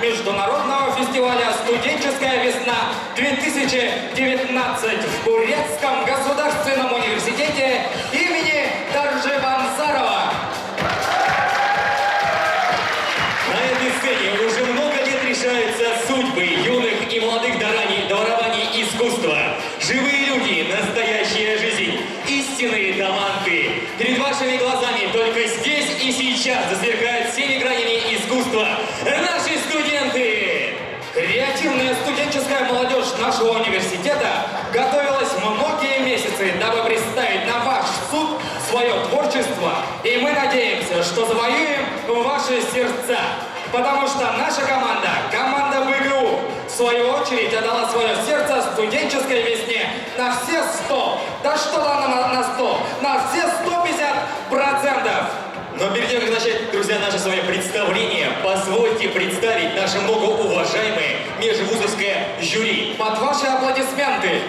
международного фестиваля «Студенческая весна-2019» в Бурятском государственном университете имени Таржи-Вансарова. На этой сцене уже много лет решаются судьбы юных и молодых дарований искусства. Живые люди, настоящая жизнь, истинные таланты. Перед вашими глазами только здесь и сейчас засверкают всеми гранями искусства наши студенты. Креативная студенческая молодежь нашего университета готовилась многие месяцы, дабы представить на ваш суд свое творчество. И мы надеемся, что завоюем ваши сердца. Потому что наша команда, команда БГУ, в свою очередь отдала свое сердце студенческой весне на все 100. Да что там на 100? На все 150%. Но перед тем, как начать, друзья, наше с вами представление, позвольте представить наше многоуважаемое межвузовское жюри. Под ваши аплодисменты.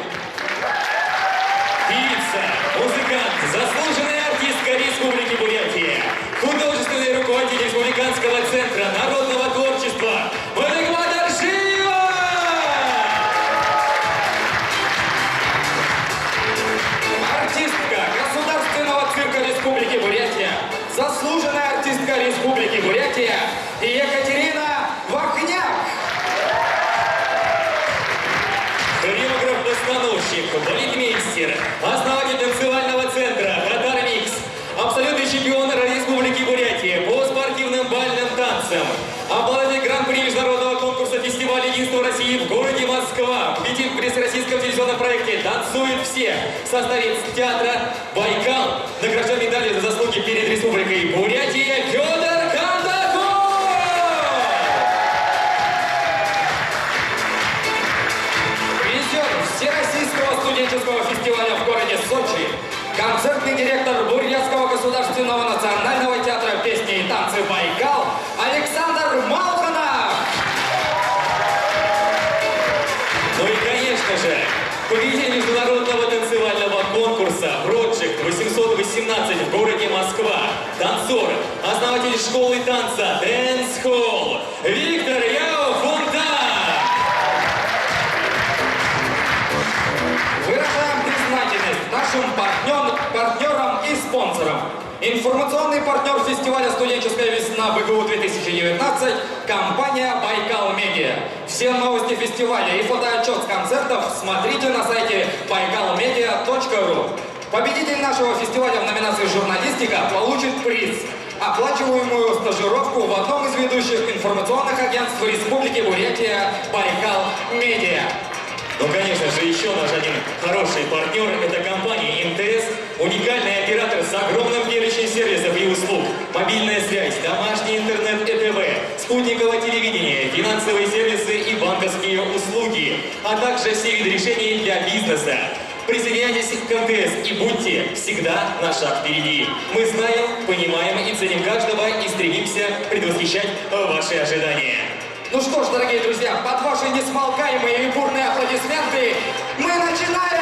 Певица, музыкант, заслуженная артистка Республики Бурятия, художественный руководитель Республиканского центра народного творчества Валерия Даршиева! Артистка Государственного цирка Республики Бурятия, заслуженная артистка Республики Бурятия Екатерина Вахняк. Хореограф-постановщик, балетмейстер, основатель танцевального центра «Татар Микс», абсолютный чемпион Республики Бурятия по спортивным бальным танцам, обладатель гран-при международного конкурса фестиваля «Единство России» в городе Москва, победитель в российском телевизионном проекте «Танцуют все», составец театра «Байкал», награжден медалью за заслуги перед Республикой Бурятия Федор Кондаков! Призер Всероссийского студенческого фестиваля в городе Сочи, концертный директор Бурятского государственного национального театра песни и танцы «Байкал» Александр Малханов. Ну и, конечно же, победитель международного танцевального конкурса Project 818 в городе Москва, танцор, основатель школы танца Dance Hall Виктор Яо Фонтан. Выражаем признательность нашим партнерам и спонсорам. Информационный партнер фестиваля «Студенческая весна БГУ-2019» компания «Байкал Медиа». Все новости фестиваля и фотоотчет с концертов смотрите на сайте baikalmedia.ru. Победитель нашего фестиваля в номинации «Журналистика» получит приз – оплачиваемую стажировку в одном из ведущих информационных агентств Республики Бурятия «Байкал Медиа». Ну, конечно же, еще наш один хороший партнер – это компания МТС, уникальный оператор с огромным перечнем сервисов и услуг, мобильная связь, домашний интернет ЭТВ, спутниковое телевидение, финансовые сервисы и банковские услуги, а также все виды решений для бизнеса. Присоединяйтесь к МТС и будьте всегда на шаг впереди. Мы знаем, понимаем и ценим каждого и стремимся предвосхищать ваши ожидания. Ну что ж, дорогие друзья, под ваши несмолкаемые и бурные аплодисменты мы начинаем!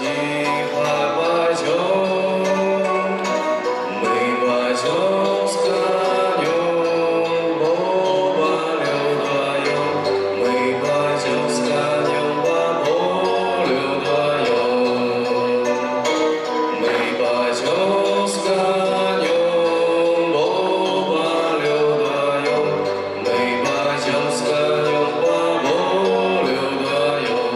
тихо пойдем, мы пойдем с конем по полю вдвоем, мы пойдем с конем по полю вдвоем, мы пойдем с конем по полю вдвоем, мы пойдем с конем по полю вдвоем.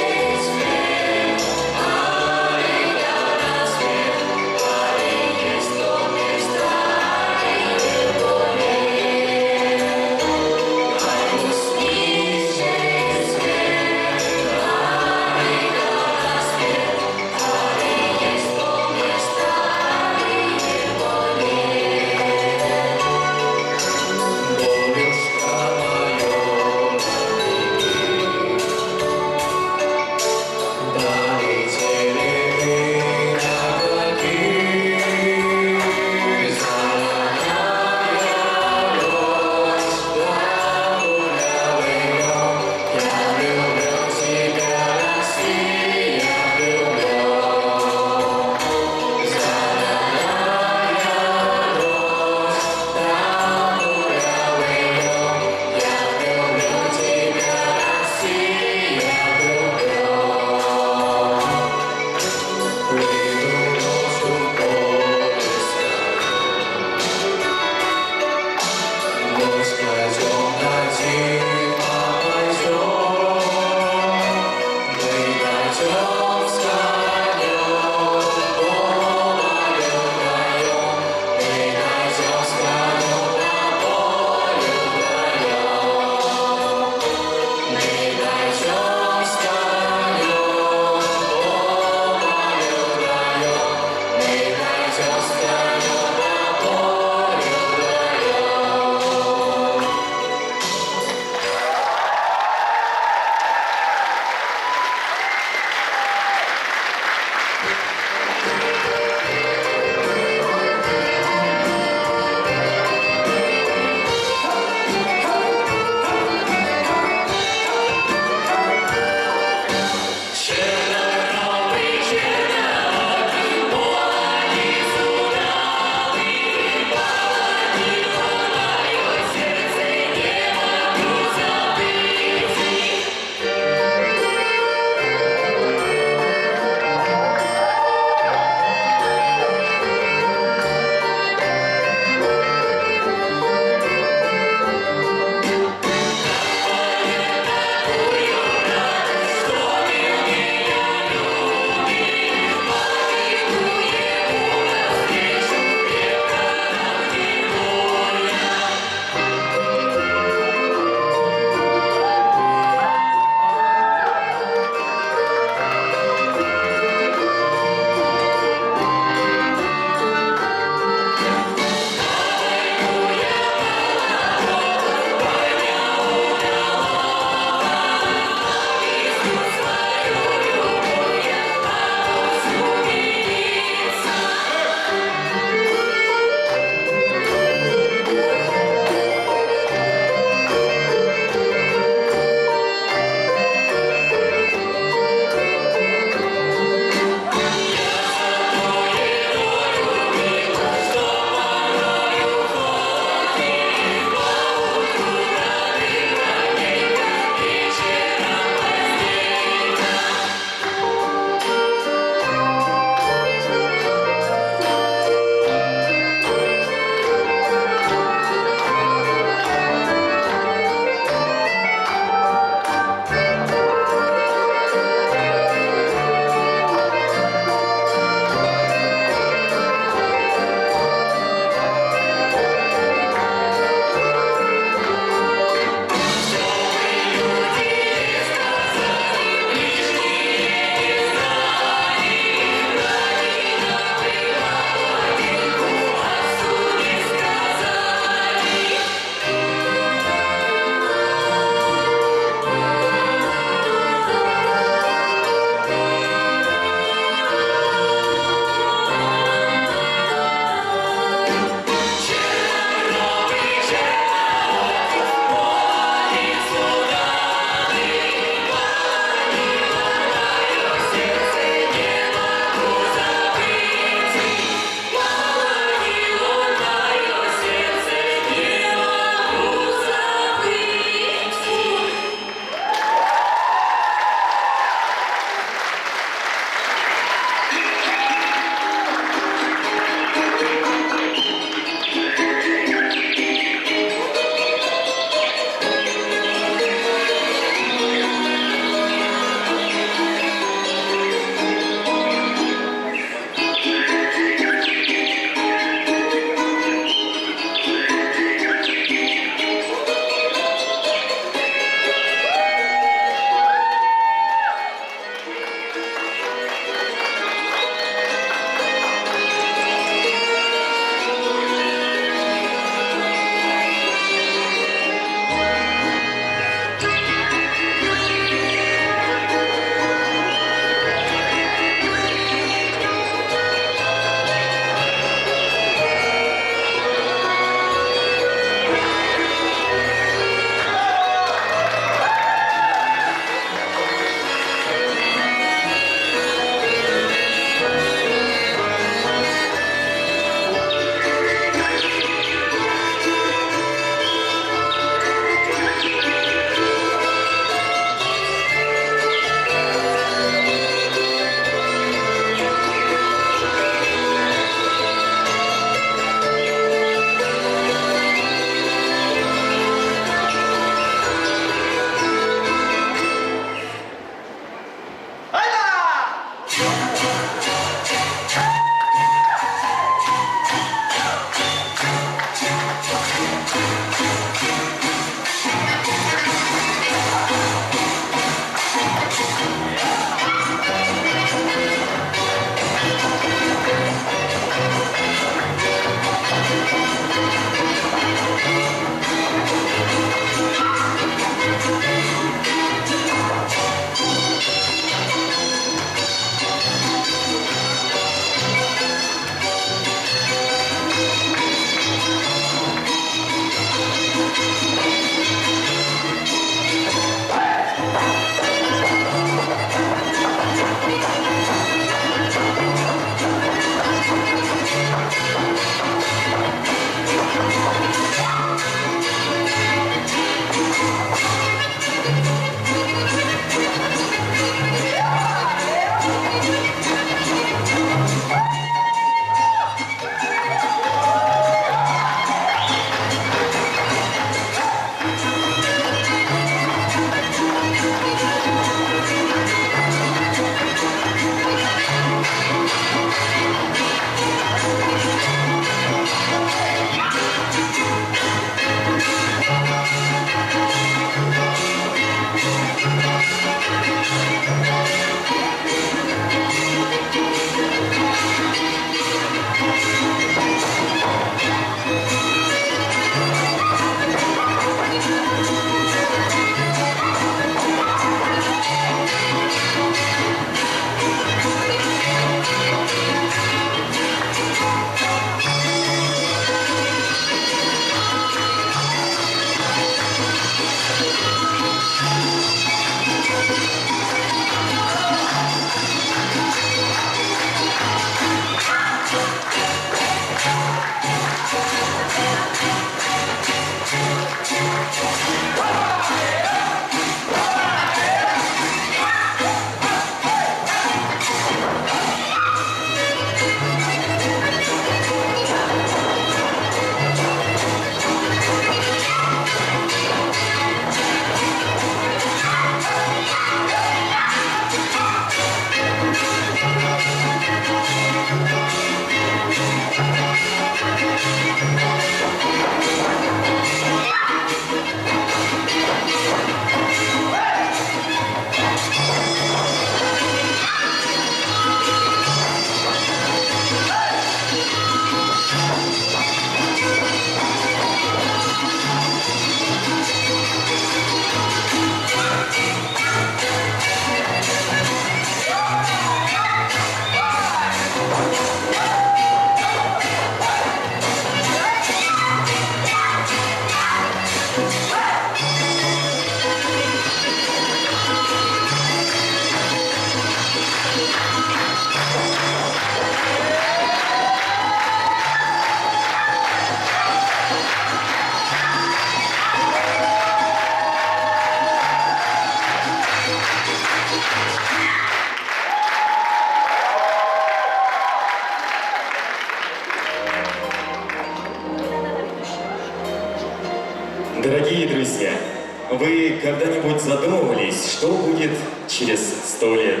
вы когда-нибудь задумывались, что будет через 100 лет?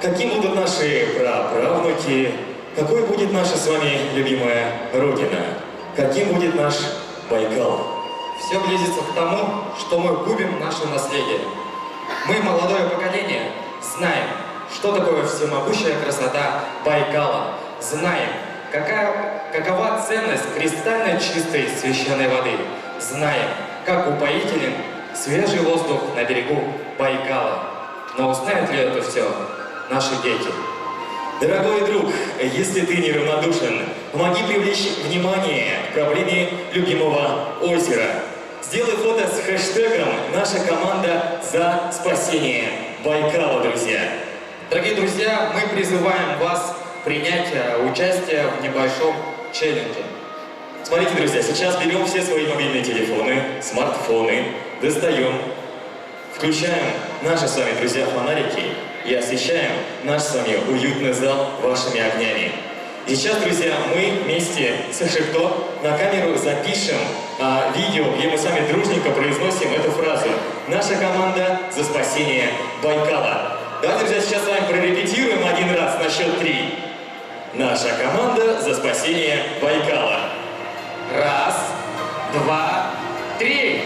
Каким будут наши праправнуки? Какой будет наша с вами любимая Родина? Каким будет наш Байкал? Все близится к тому, что мы губим наше наследие. Мы, молодое поколение, знаем, что такое всемогущая красота Байкала. Знаем, какова ценность кристально чистой священной воды. Знаем, как упоителен свежий воздух на берегу Байкала. Но узнают ли это все наши дети? Дорогой друг, если ты неравнодушен, помоги привлечь внимание к проблеме любимого озера. Сделай фото с хэштегом «Наша команда за спасение Байкала», друзья. Дорогие друзья, мы призываем вас принять участие в небольшом челлендже. Смотрите, друзья, сейчас берем все свои мобильные телефоны, смартфоны, достаем, включаем наши с вами, друзья, фонарики и освещаем наш с вами уютный зал вашими огнями. И сейчас, друзья, мы вместе с Шихто на камеру запишем видео, где мы с вами дружненько произносим эту фразу «Наша команда за спасение Байкала». Давайте, друзья, сейчас с вами прорепетируем один раз на счет 3. Наша команда за спасение Байкала. 1, 2, 3.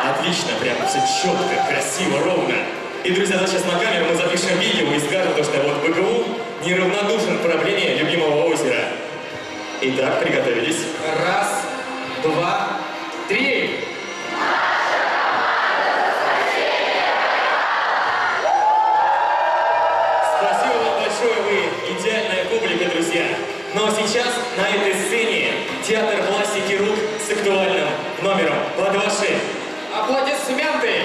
Отлично, прям все четко, красиво, ровно. И, друзья, сейчас на камеру мы запишем видео и скажем, что вот БГУ неравнодушен к проблеме любимого озера. Итак, приготовились. 1, 2, 3. Спасибо вам большое, вы идеальная публика, друзья. Но сейчас на этой сцене театр пластики рук с актуальным номером под ваши Аплодисменты!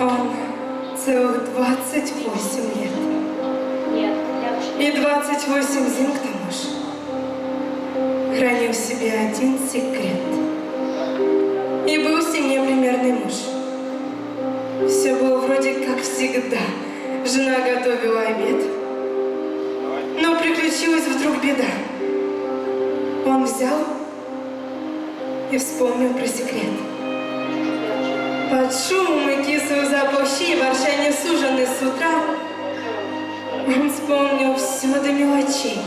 Он целых 28 лет. Нет, я И 28 зим к тому же. Хранил в себе один секрет. И был с ним непримерный муж. Все было вроде как всегда. Жена готовила обед. Но приключилась вдруг беда. Он взял и вспомнил про секрет. Под шумом и кислый запах щи и ворчание сужены с утра он вспомнил все до мелочей.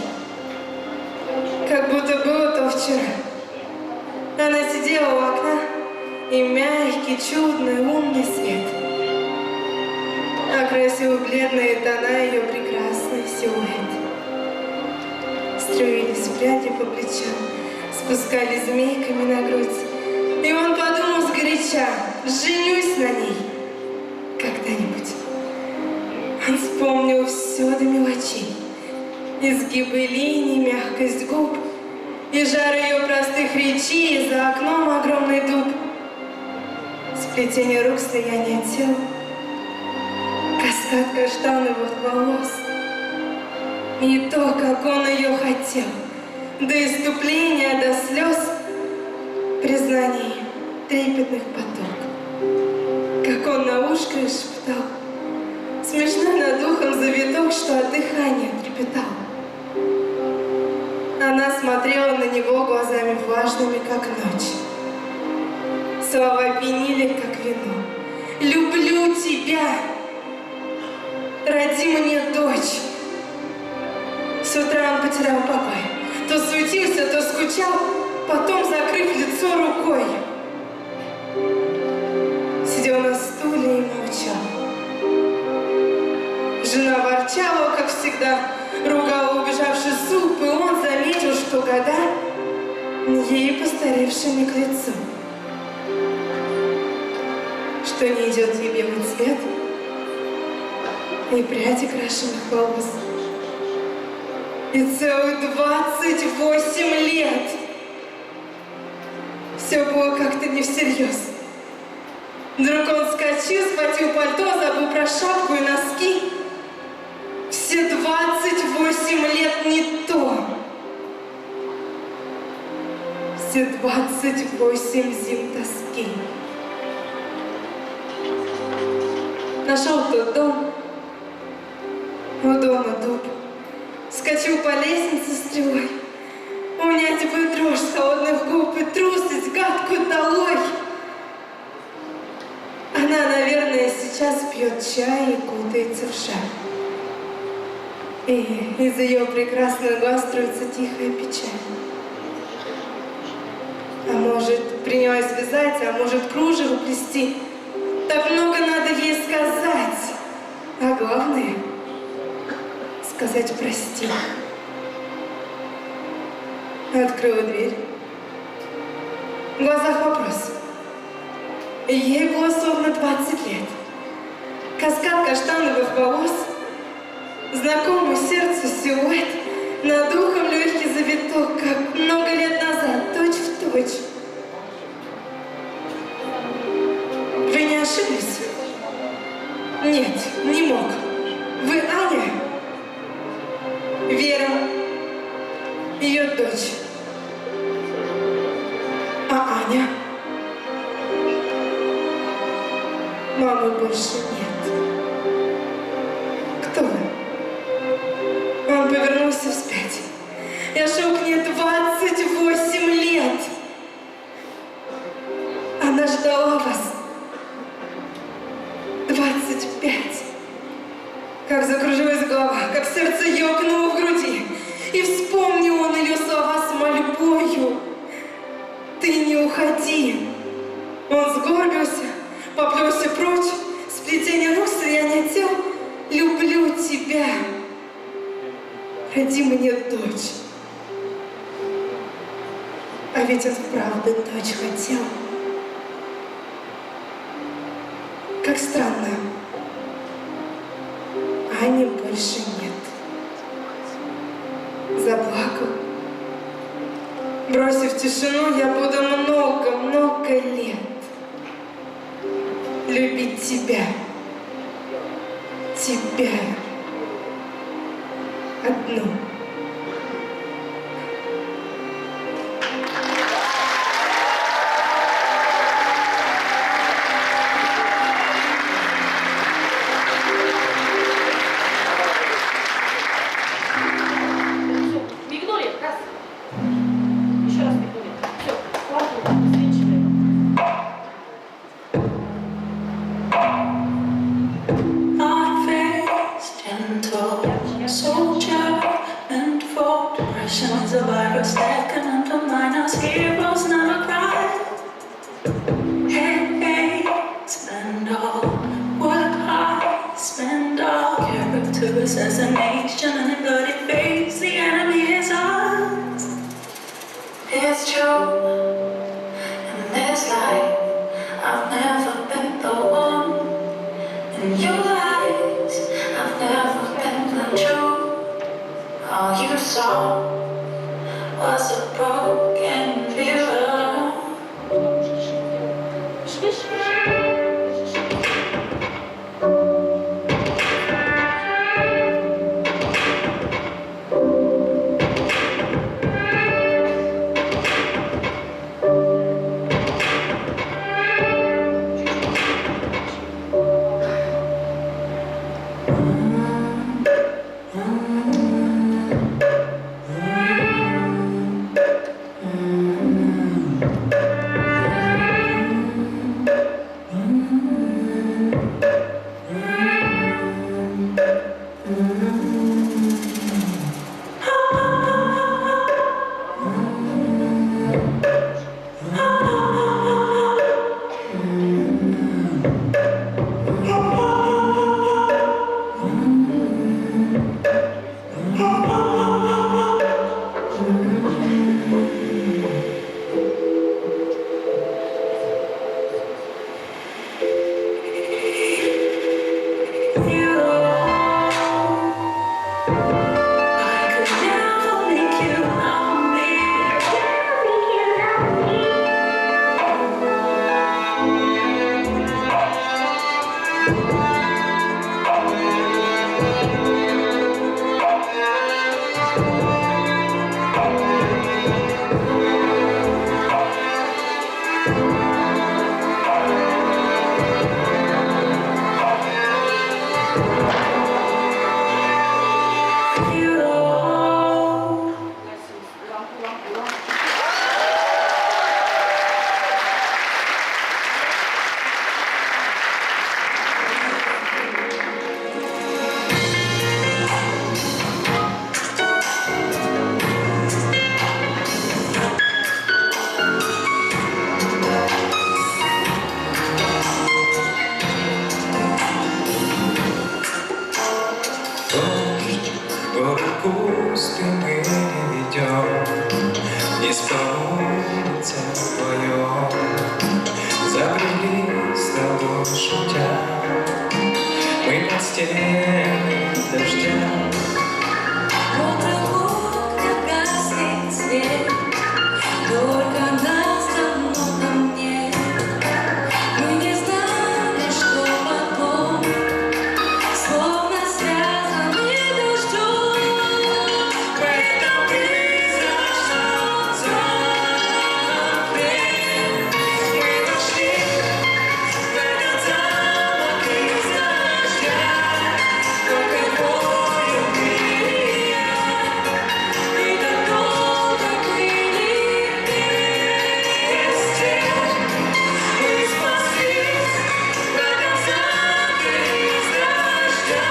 Как будто было то вчера. Она сидела у окна, и мягкий, чудный, лунный свет окрасил бледные тона ее прекрасный силуэт. Струились пряди по плечам, спускались змейками на грудь. И он подумал сгоряча, женюсь на ней когда-нибудь. Он вспомнил все до мелочей. Изгибы линий, мягкость губ, и жар ее простых речей, и за окном огромный дуб. Сплетение рук, слияние тел, каскад каштановых волос. И то, как он ее хотел, до иступления, до слез, признаний трепетных поток. Как он на ушко ей шептал, смешной над ухом завиток, что от дыхания трепетал. Она смотрела на него глазами влажными, как ночь. Слова пьянили, как вино. «Люблю тебя! Роди мне дочь!» С утра он потерял покой. То суетился, то скучал, потом закрыв лицо рукой. Сидел на стуле и молчал. Жена ворчала, как всегда, ругала убежавший суп, и он заметил, что года ей постаревшими к лицу. Что не идет ей белый цвет и пряди крашеных волос. И целых 28 лет все было как-то не всерьез. Вдруг он вскочил, схватил пальто, забыл про шапку и носки. Все 28 лет не то. Все 28 зим тоски. Нашел тот дом, у дома дуб. Скочил по лестнице стрелой. Унять бы дрожь с холодных губ и трусость гадкую долой. Она, наверное, сейчас пьет чай и кутается в шаль. И из ее прекрасных глаз строится тихая печаль. А может, принялась вязать, а может, кружево плести. Так много надо ей сказать. А главное — сказать прости. Открыла дверь. В глазах вопрос. Ей было словно 20 лет. Каскад каштановых волос, знакомый сердцу силуэт, над ухом легкий завиток, как много лет назад, точь в точь. Вы не ошиблись? Нет, не мог. Вы Аня? Вера, ее дочь. А Аня? Мамы больше нет. Кто вы? Он повернулся вспять. Я шел к ней 28 лет. Она ждала вас. 25. Как закружилась голова, как сердце ёкнуло в груди. И вспомнил он ее слова с мольбою. Ты не уходи. Он сгорбился, поплелся прочь, сплетение ног, слияние тел. Люблю тебя. Роди мне дочь. А ведь он вправду дочь хотел. Как странно. Ани больше нет. Заплакал. Бросив тишину, я буду много-много лет любить тебя. Тебя. Одну. Мигнули. Раз. Еще раз мигнули. Все. Ладно, свечиваем. Gentle soldier meant for depression is a virus that can undermine us. Heroes never cry. Hey, spend all, work hard, spend all. Character assassination and a bloody face. The enemy is us. It's true. In this life, I've never been the one. In your eyes, I've never been the truth. All you saw was a broken mirror. Пустыми идем, из улицы вдвоем, забрели с тобой шутя, мы под стенами дождя. Вот вокруг гаснет свет, только нас давно там нет. Мы не знали, что потом, словно связаны дождем. В этом призрачном замке мы вошли в этот замок из дождя. Только твой и я, и так долго были вместе. Мы спаслись в этом замке из дождя.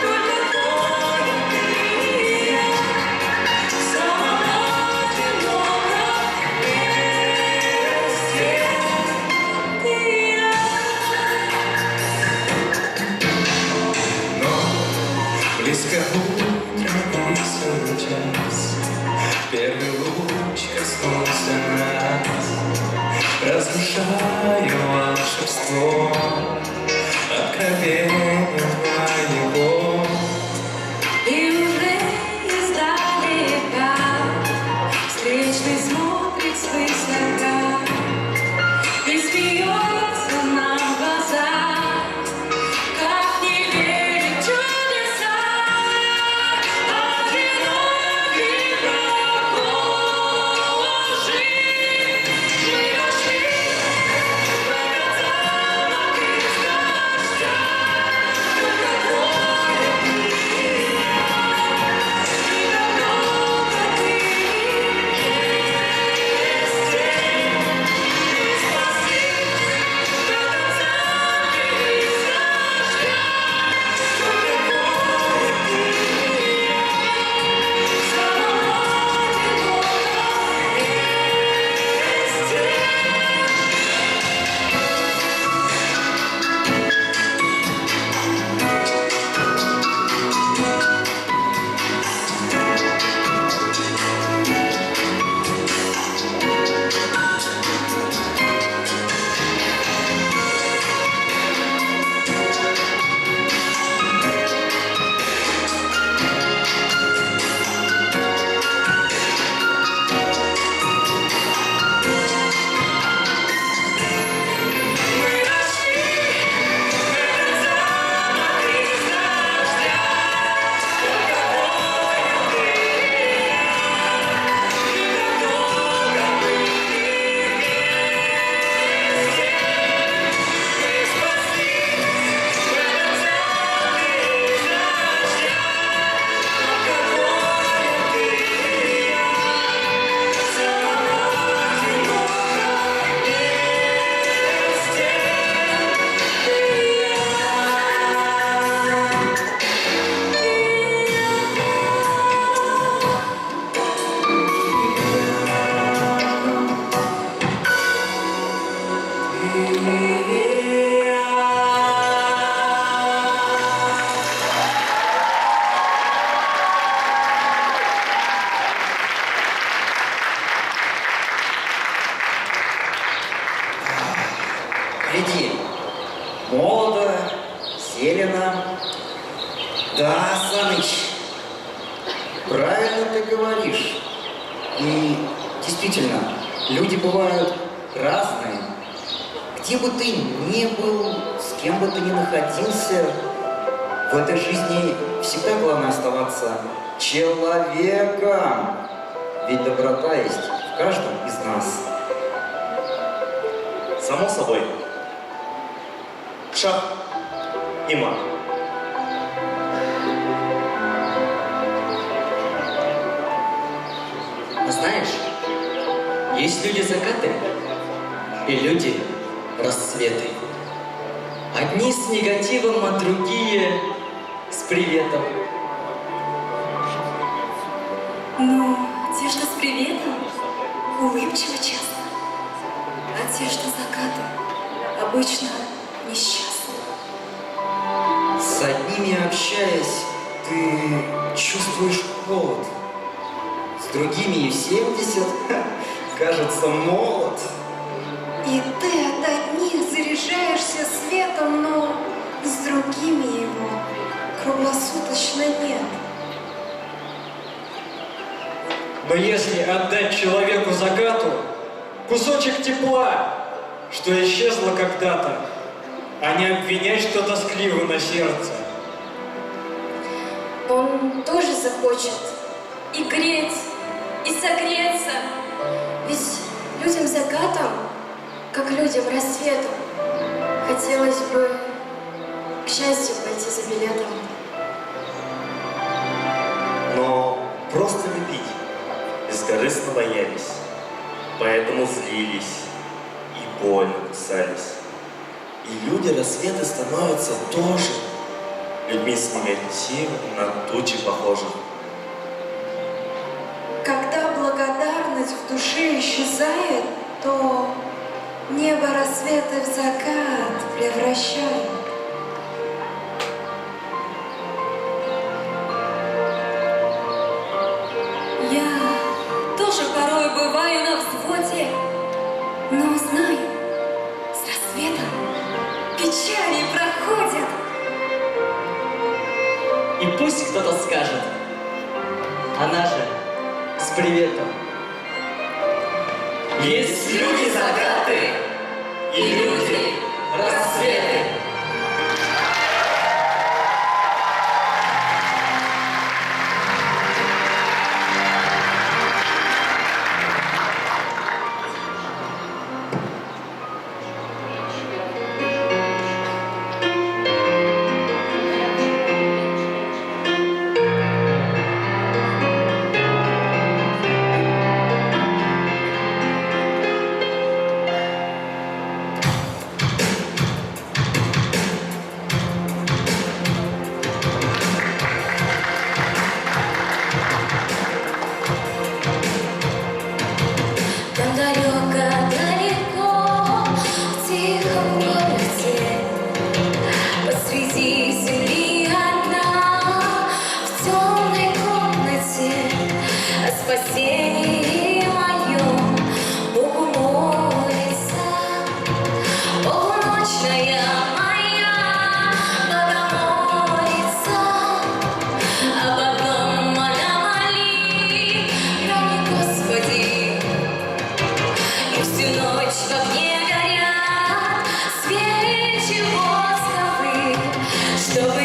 Только твой и я, в самом одиноком месте. И я. Но близко утренний час, первый луч коснулся нас, разрушая волшебство откровения моего. И уже издалека встречный смотрит свысока и смеется нам в глаза. постелено. Да, Саныч, правильно ты говоришь. И действительно, люди бывают разные. Где бы ты ни был, с кем бы ты ни находился, в этой жизни всегда главное оставаться человеком. Ведь доброта есть в каждом из нас. Само собой. Шах и мат. А знаешь, есть люди закаты и люди рассветы. Одни с негативом, а другие с приветом. Но те, что с приветом, улыбчивы часто, а те, что закаты, обычно несчастны. С одними общаясь, ты чувствуешь холод. С другими и в 70 кажется молод. И ты от одних заряжаешься светом, но с другими его круглосуточно нет. Но если отдать человеку закату кусочек тепла, что исчезло когда-то, а не обвинять, что тоскливо на сердце. Он тоже захочет и греть, и согреться. Ведь людям закатом, как людям рассветом, хотелось бы к счастью пойти за билетом. Но просто любить бескорыстно боялись, поэтому злились и больно кусались. И люди рассветы становятся тоже людьми с негативом на тучи похожих. Когда благодарность в душе исчезает, то небо рассветы в закат превращает. Я тоже порой бываю на взводе, но знаю, с рассветом печали проходят. И пусть кто-то скажет, она же с приветом. Есть люди закаты и люди рассветы. Там далеко-далеко, в тихом городе, посреди земли одна, в темной комнате, о спасении моем Богу молится. Полуночная моя Богомолица, об одном она молит, храни, Господи. И всю ночь в огне горят свечи восковые, чтобы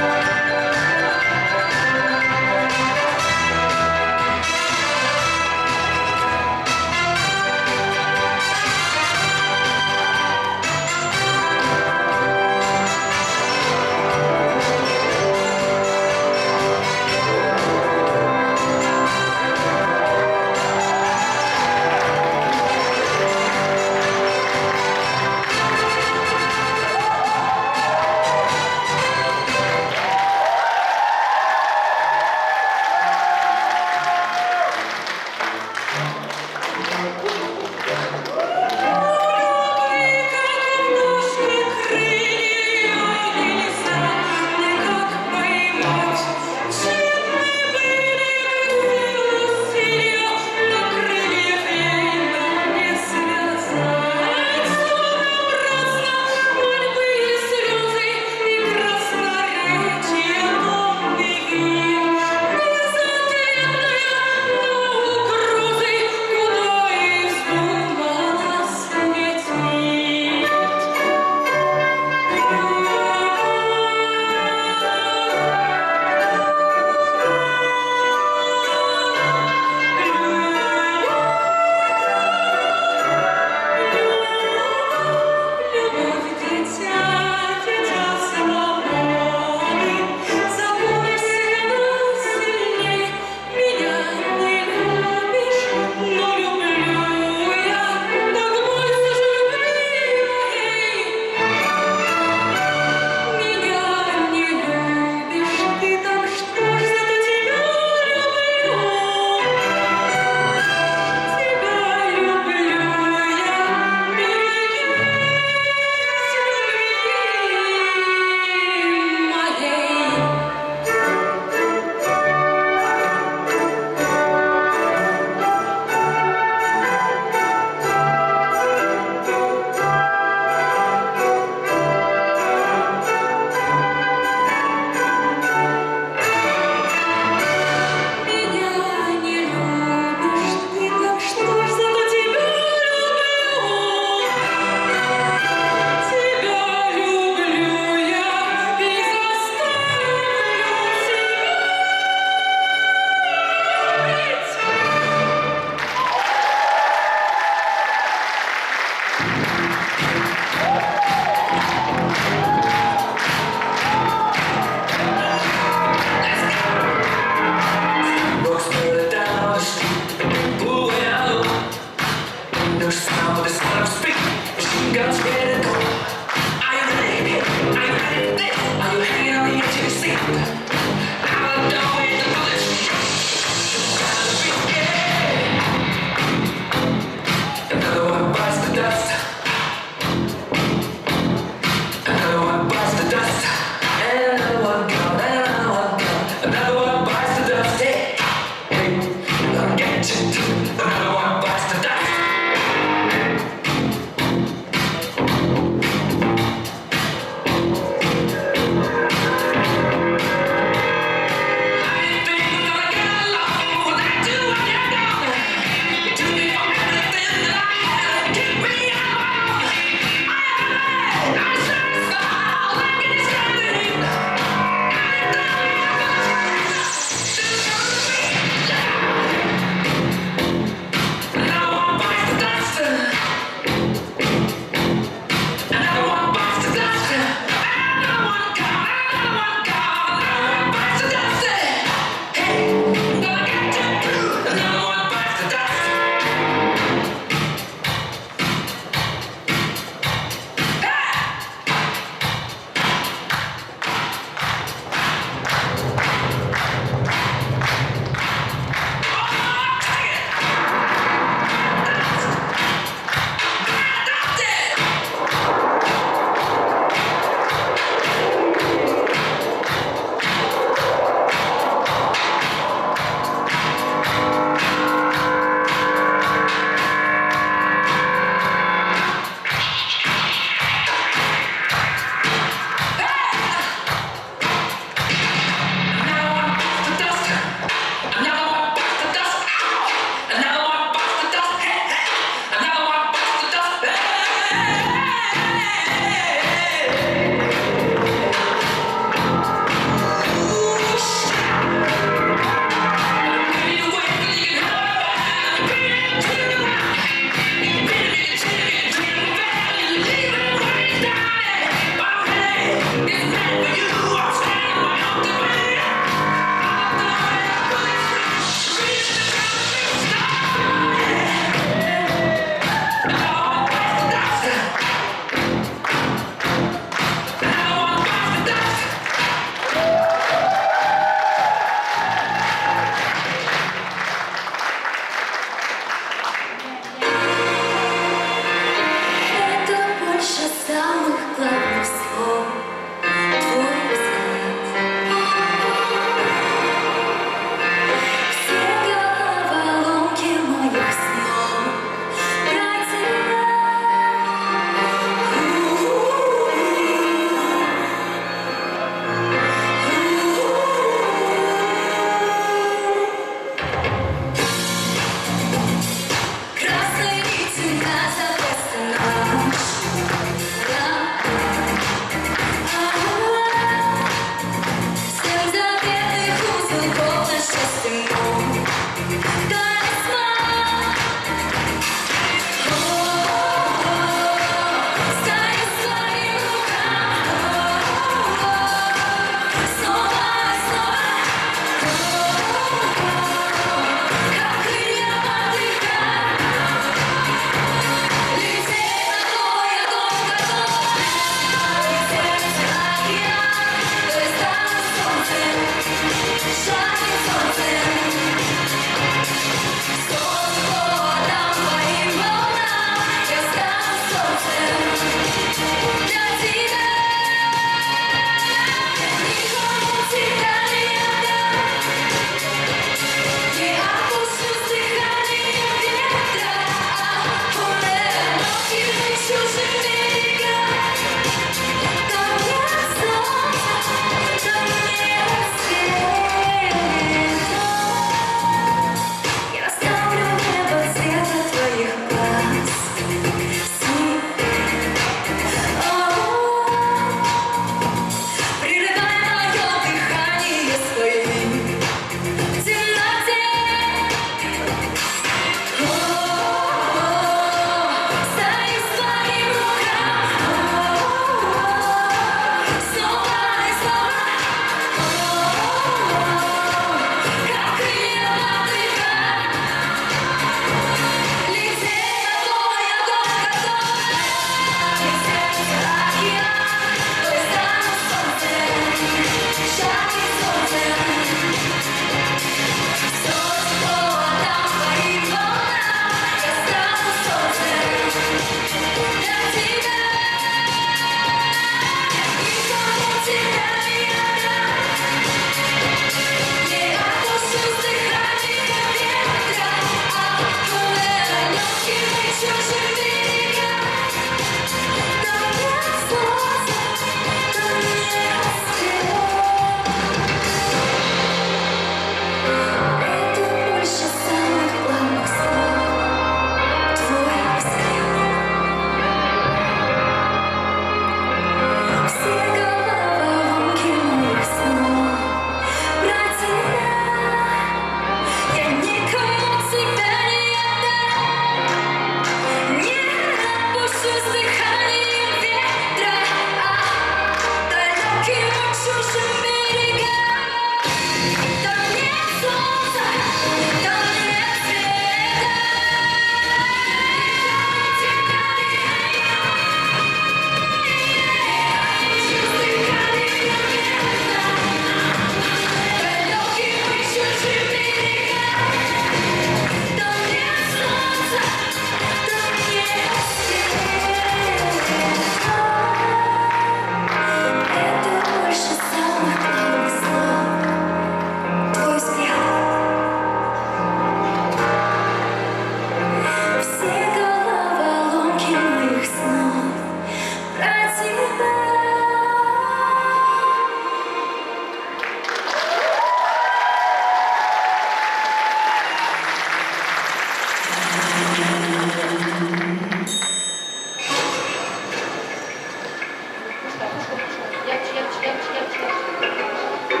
Ярче, ярче, ярче, ярче, ярче.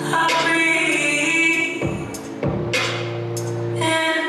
I breathe in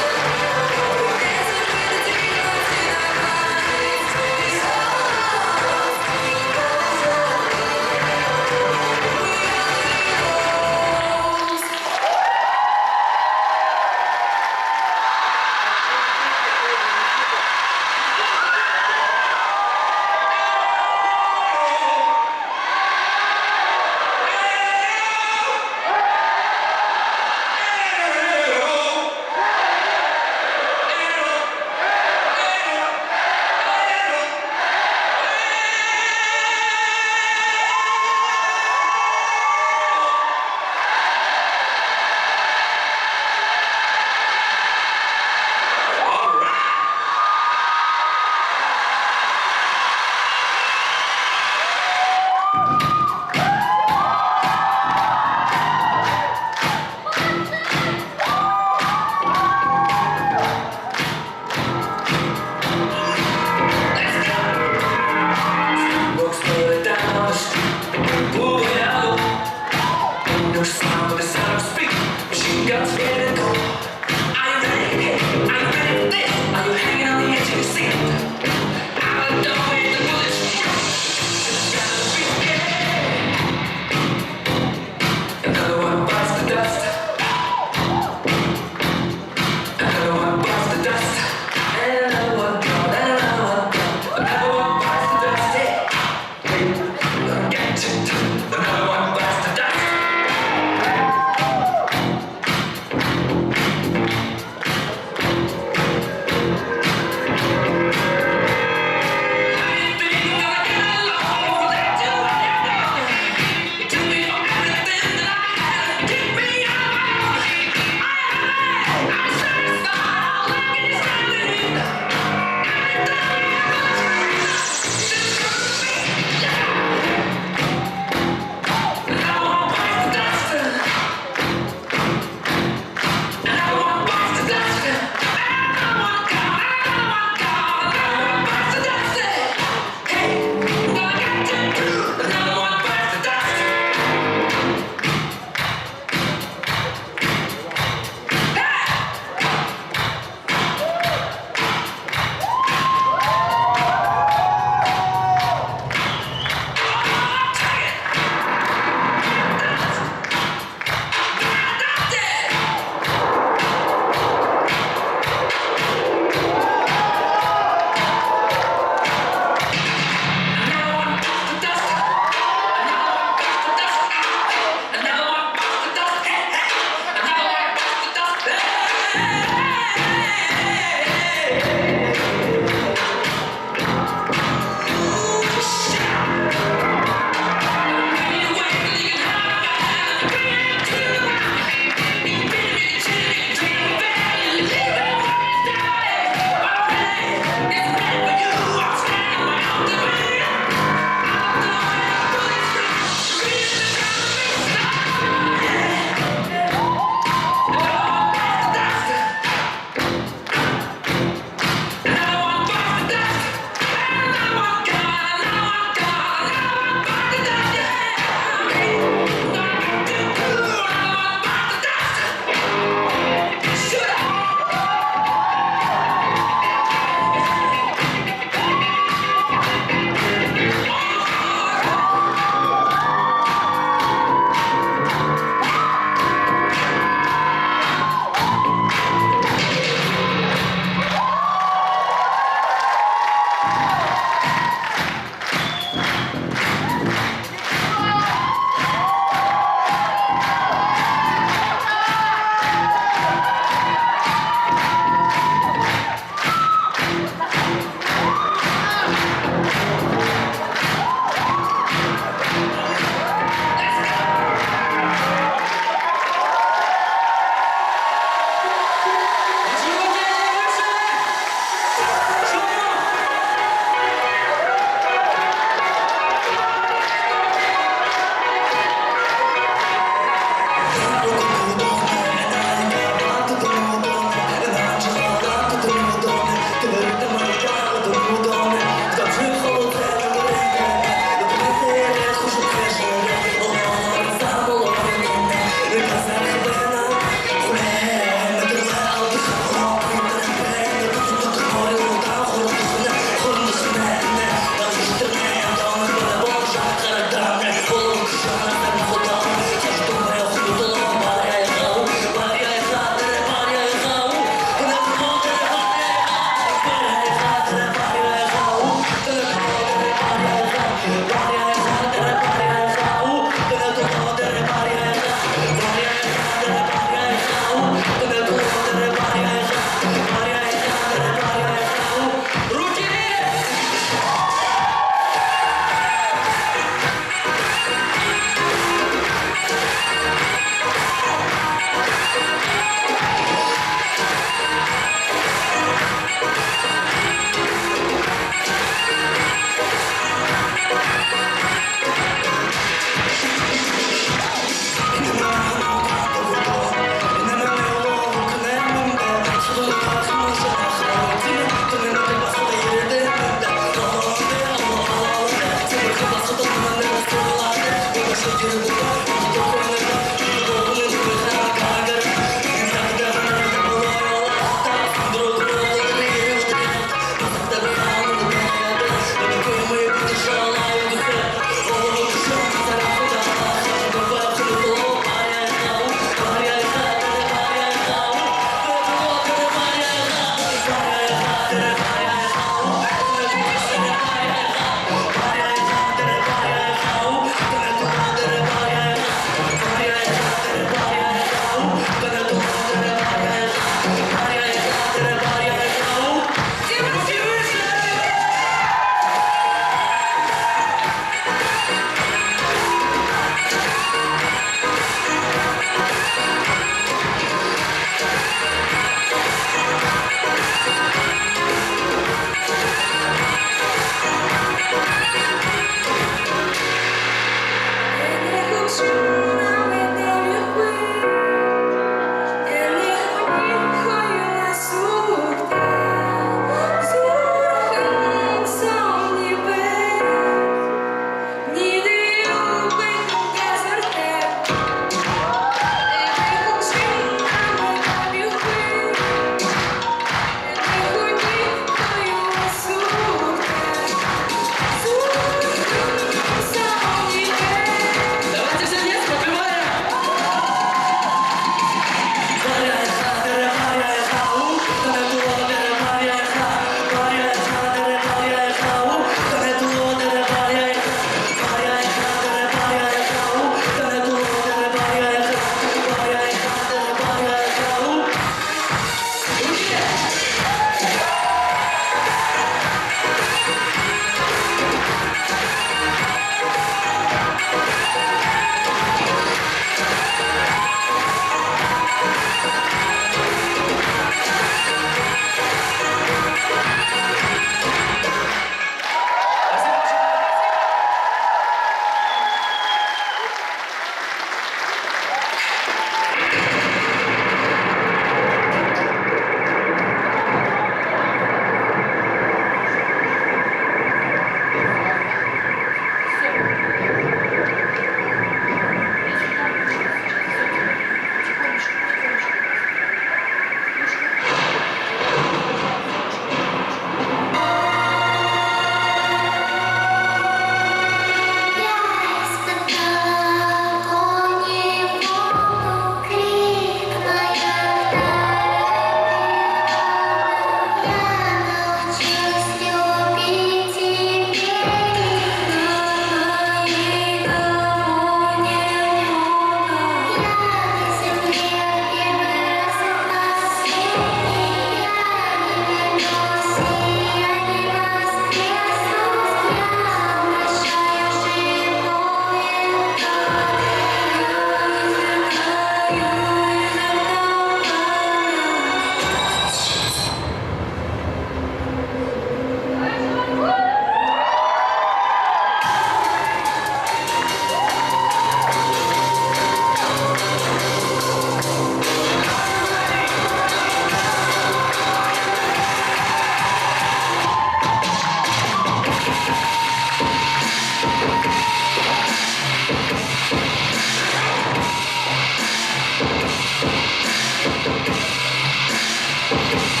「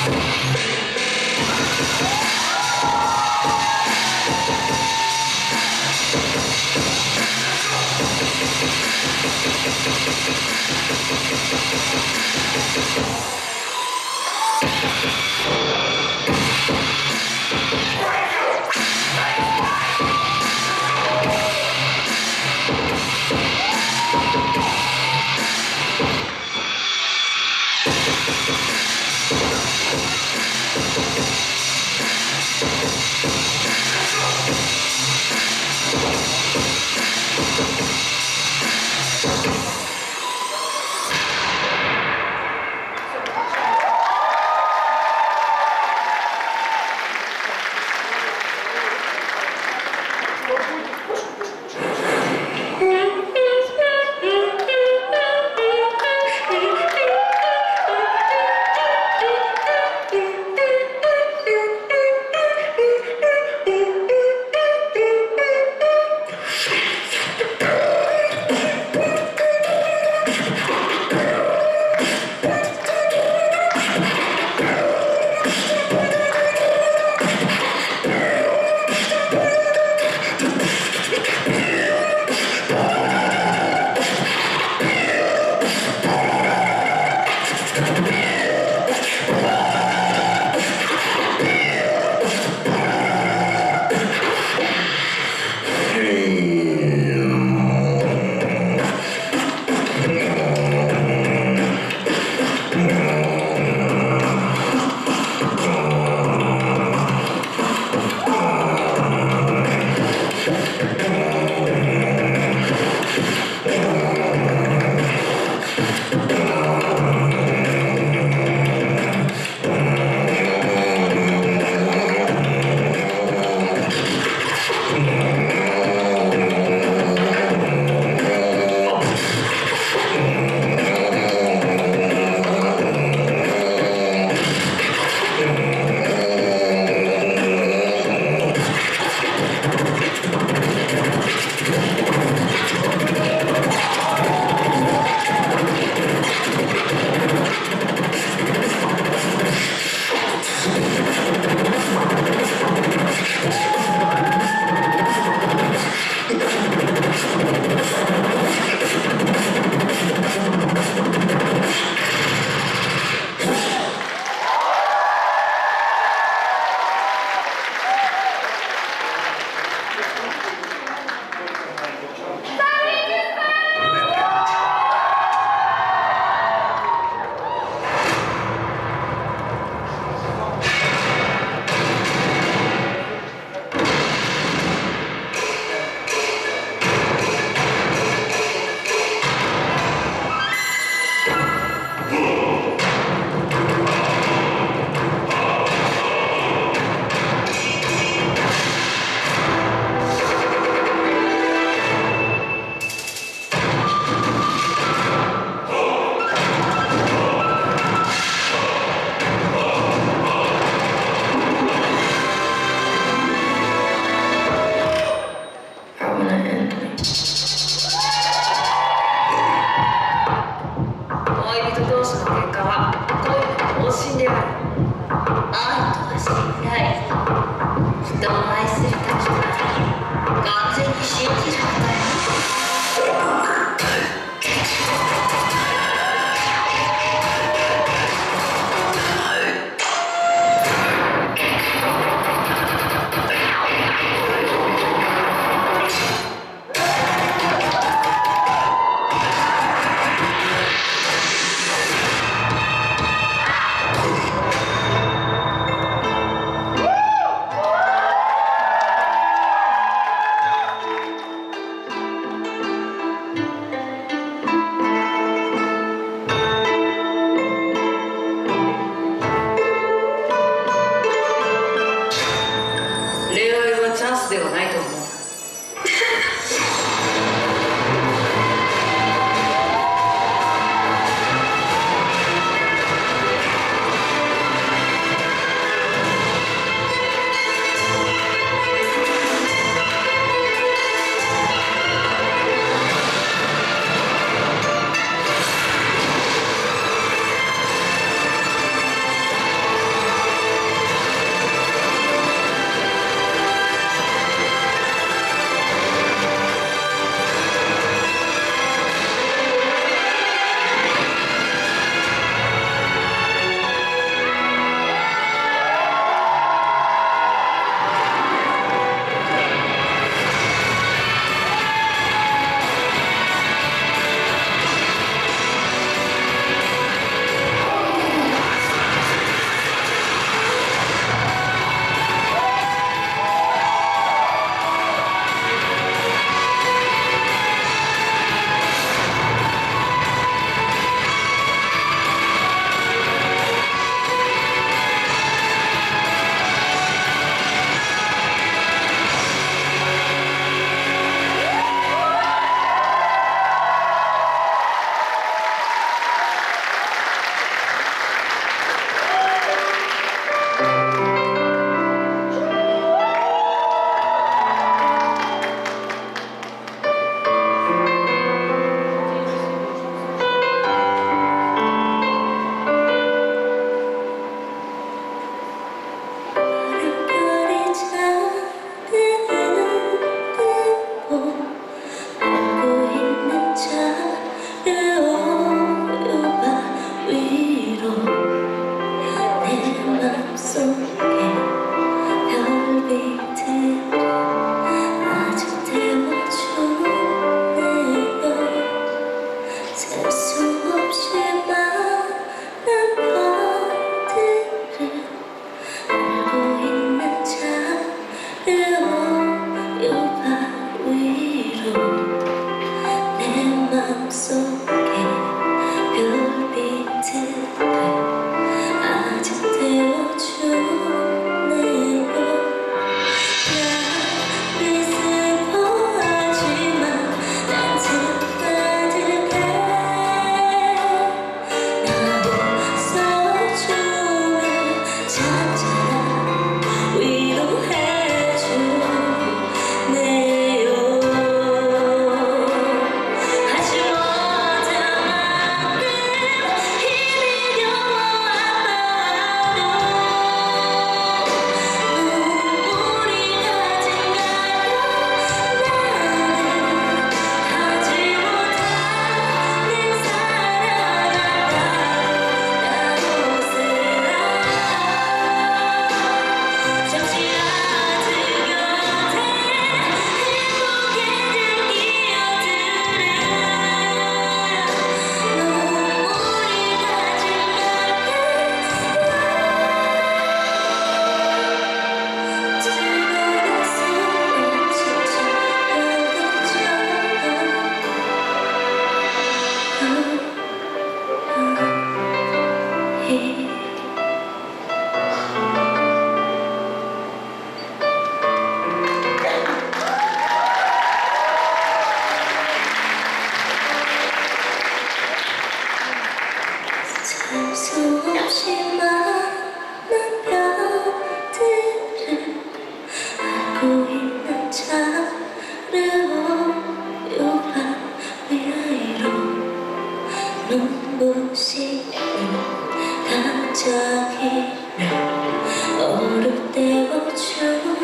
어를 때워주네요.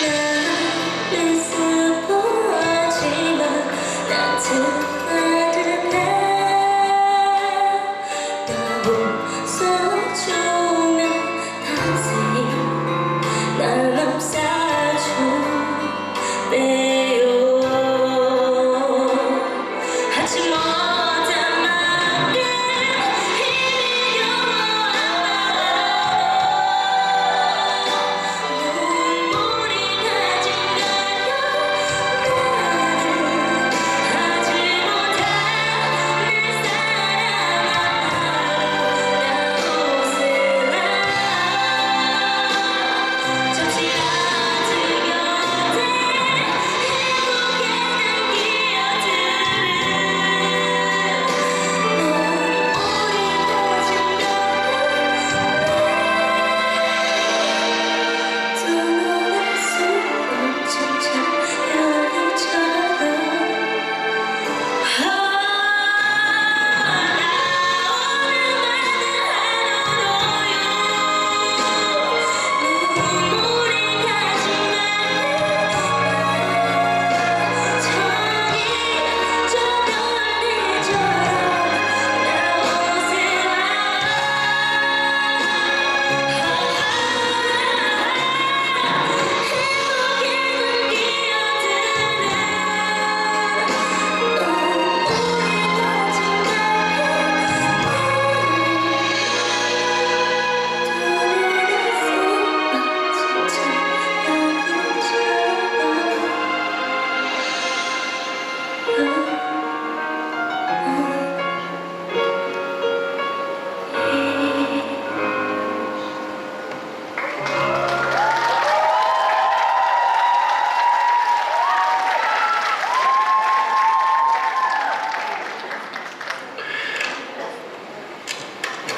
나는 슬퍼하지만 따뜻하네. 나 웃어주면 탄생이 날 감싸주네요. 하지 못한 말은 힘이 눈물이 가진가요. 나는 하지 못한 내 사랑아 나오세라. 잠시 아직 곁에 행복에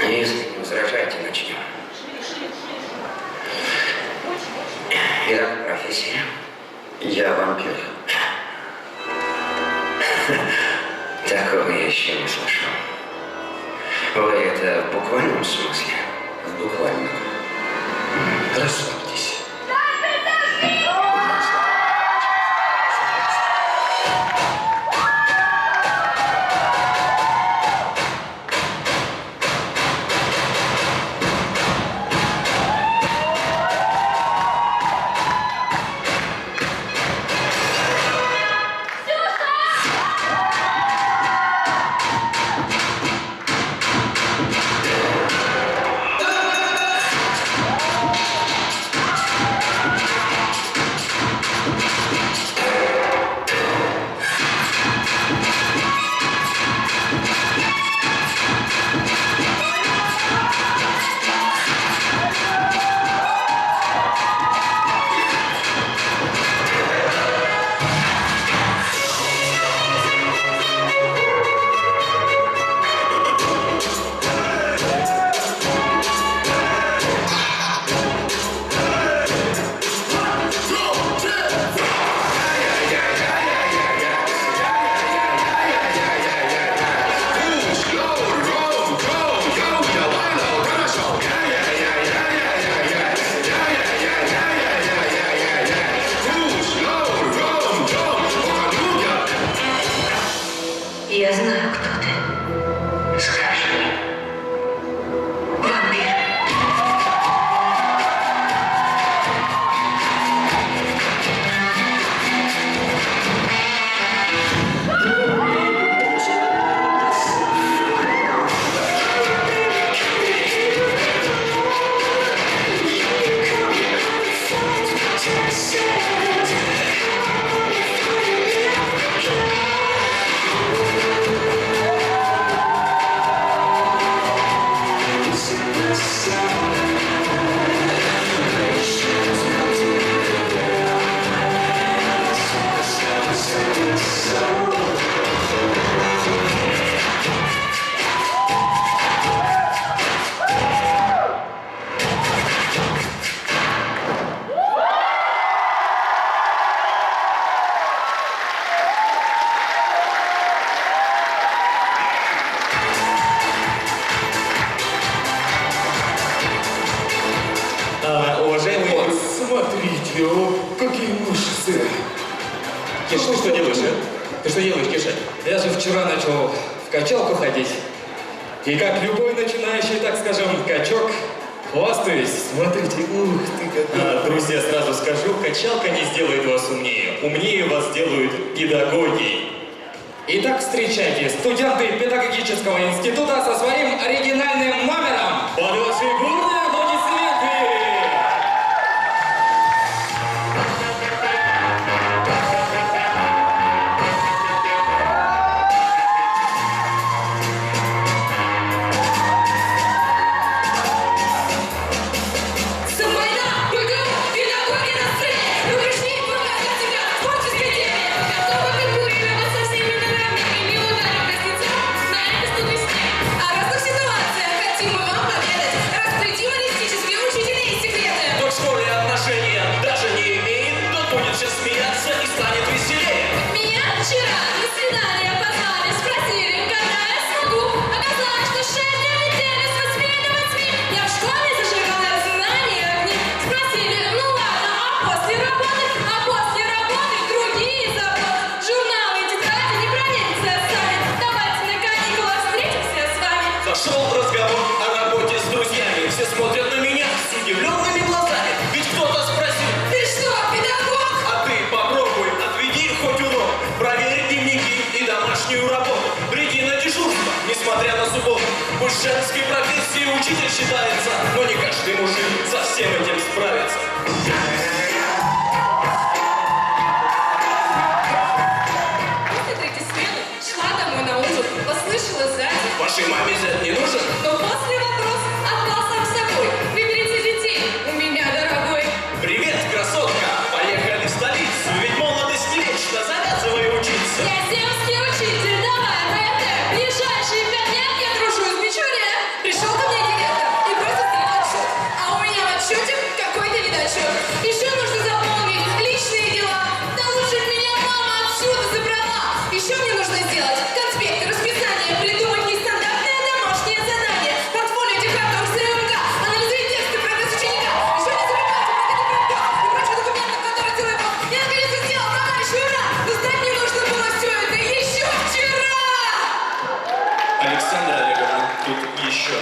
Если не возражаете, начнем. Итак, профессия. Я вампир. Такого я еще не слышал. Вы это в буквальном смысле? В буквальном. Расслабьтесь. Ё, какие мышцы! Киша, ты что делаешь, а? Ты что делаешь, Киша? Я же вчера начал в качалку ходить. И как любой начинающий, так скажем, качок, хвастаюсь. Смотрите, ух ты какой. Друзья, сразу скажу, качалка не сделает вас умнее. Умнее вас сделают педагоги. Итак, встречайте, студенты педагогического института со своим оригинальным номером. Под ваши бурные аплодисменты! Самойна, БГУ, педагоги на сцене. Мы пришли показать себя в творческой теме. Готовы конкурировать со всеми мирами и не ударим близнецам на этой студости. О разных ситуациях хотим мы вам поведать. Раскрыть юмористические учителей секреты. Кто к школе отношения даже не имеет, тот будет сейчас смеяться и станет веселее. Меня вчера на свидание позвали, спросили, когда я смогу. Оказалось, что 6 дней недели с 8 до 8 я в школе зажигала знания огни. Спросили, ну ладно, а после работы другие заботы. Журналы и тетради не проверить оставить. Давайте на каникулах встретимся с вами. Зашел разговор о работе с друзьями. Все смотрят на меня с удивленными глазами. Ведь кто-то спросил: Ты что, педагог? а ты попробуй, отведи хоть урок, проверь дневники и домашнюю работу. Приди на дежурство, несмотря на субботу. Пусть женской профессией учитель считается, но не каждый мужик со всем этим справится. После третьей смены шла домой на ужин, послышала сзади. Вашей маме зять не нужен? Но после вопрос отдал сам собой. Выберите детей у меня, дорогой. Привет, красотка! Поехали в столицу, ведь молодость не вечна, завязывай учиться. Я земский учитель, давай, ПМТ. Ближайшие 5 лет я дружу с Мичурина. Пришел ко мне директор и просит сделать отчет. А у меня в отчете какой-то недочет. Еще нужно заполнить личные дела. Да лучше б меня мама отсюда забрала. Еще мне нужно сделать конспекты, расписание, придумать нестандартное домашнее задание. Портфолио декоратор СМК, анализировать тексты, прогресс ученика. Еще не забывайте про и прочих документов, которые делаю вам. Я наконец-то сделал, товарищи, ура! Но знать мне нужно было все это еще вчера! Александра Олеговна, тут еще.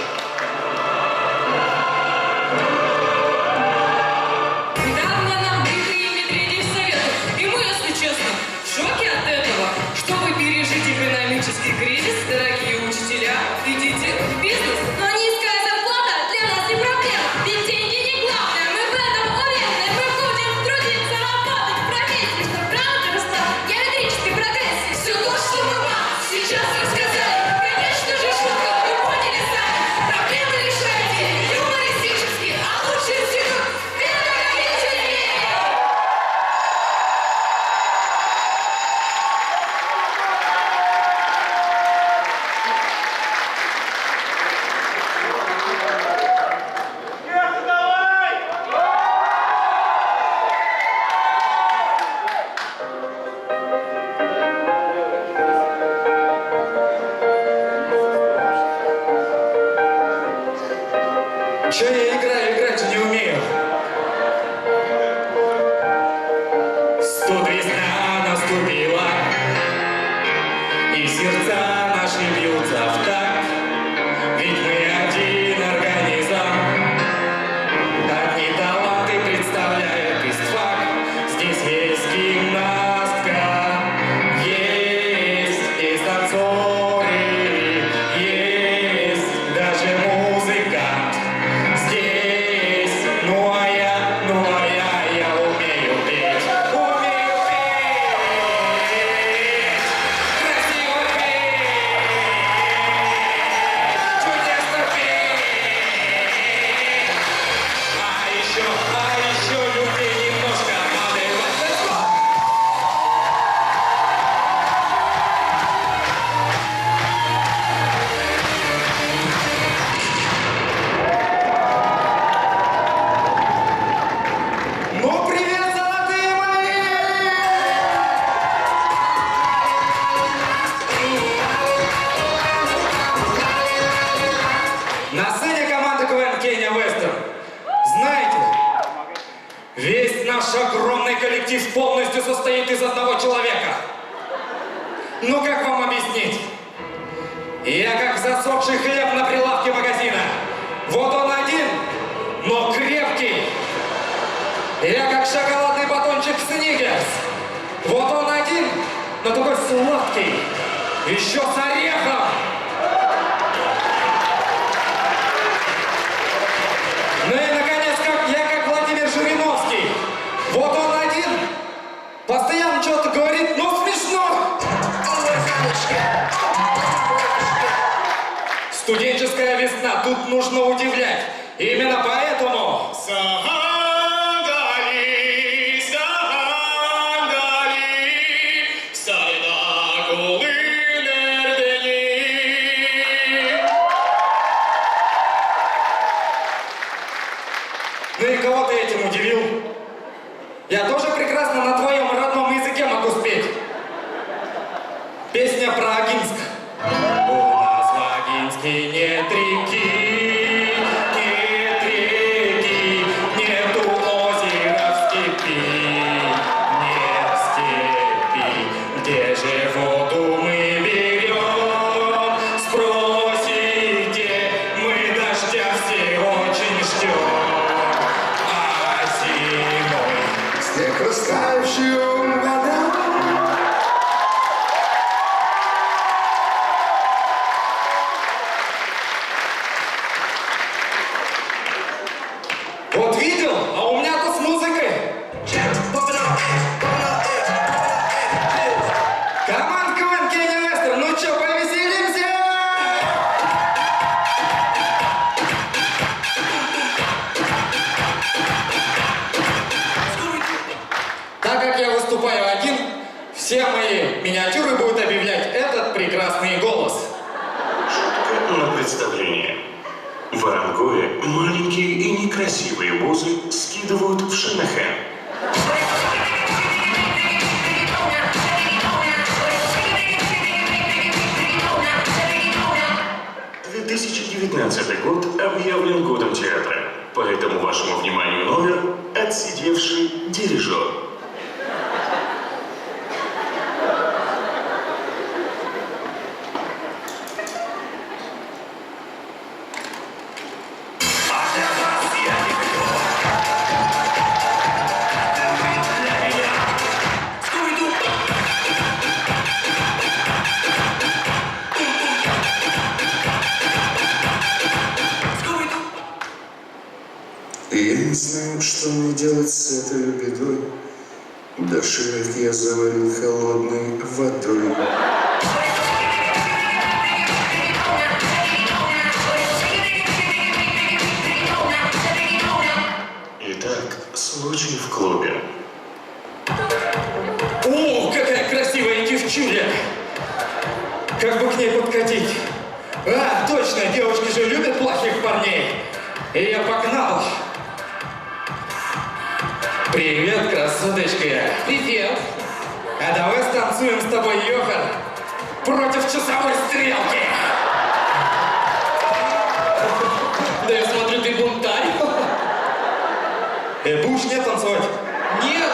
Недавно нам Дмитрий Медведев советует, и мы, если честно, в шоке от этого. Чтобы пережить экономический кризис, дорогие учителя, идите в бизнес. Но низкая зарплата для нас не проблема, ведь деньги не главное. Мы в этом уверены, мы будем трудиться, работать в профессии, чтобы правда росла геометрической прогрессии. Все то, что мы вам сейчас рассказали, конечно же, шутка, вы поняли сами. Проблемы решайте юмористически, а лучше институт педагогический. Че я играю, играть не умею. Студ весна наступила, и сердца наши бьются в такт. Ведь мы один организм, одни таланты представляет истфак. Здесь есть гимнастка, есть и танцоры, есть даже музыкант. Здесь, ну а я умею петь, красиво петь, чудесно петь. А еще любви немножко подавать. Let's go! Ну, привет, золотые мои! На сцене команда КВН Кения Вестерн. Знаете, весь наш наш огромный коллектив полностью состоит из одного человека. Ну как вам объяснить? Я как засохший хлеб на прилавке магазина. Вот он один, но крепкий. Я как шоколадный батончик Сникерс. Вот он один, но такой сладкий. Еще с орехом. Ну и, наконец, я как Владимир Жириновский. Вот он один, постоянно что-то говорит, но смешно. Студенческая весна, тут нужно удивлять. Именно поэтому... Ну и кого ты этим удивил? Я тоже прекрасно на твоем родном языке могу спеть. Песня про Агинск. У нас в Агинске нет реки, нету озера в степи, нет степи. Где же воду мы берем? Спроси, где мы дождя все очень ждем. Снег растаявший, вода. Вот видел? А у меня-то с музыкой. Команд КВН Кенни Вестер, ну чё, повеселимся? Так как я выступаю один, все мои миниатюры будут объявлять этот прекрасный голос. Шутка на представление. В Орангое маленькие и некрасивые бузы скидывают в Шенехен. 2019 год объявлен годом театра, поэтому вашему вниманию номер «Отсидевший дирижер». Я не знаю, что мне делать с этой бедой. Доширак я заварил холодной водой. Итак, случай в клубе. О, какая красивая девчуля! Как бы к ней подкатить? А, точно, девушки же любят плохих парней. И я погнал. Привет, красоточка. Привет. А давай станцуем с тобой, Йохан, против часовой стрелки. Да я смотрю, ты бунтарь. Будешь не танцевать? Нет.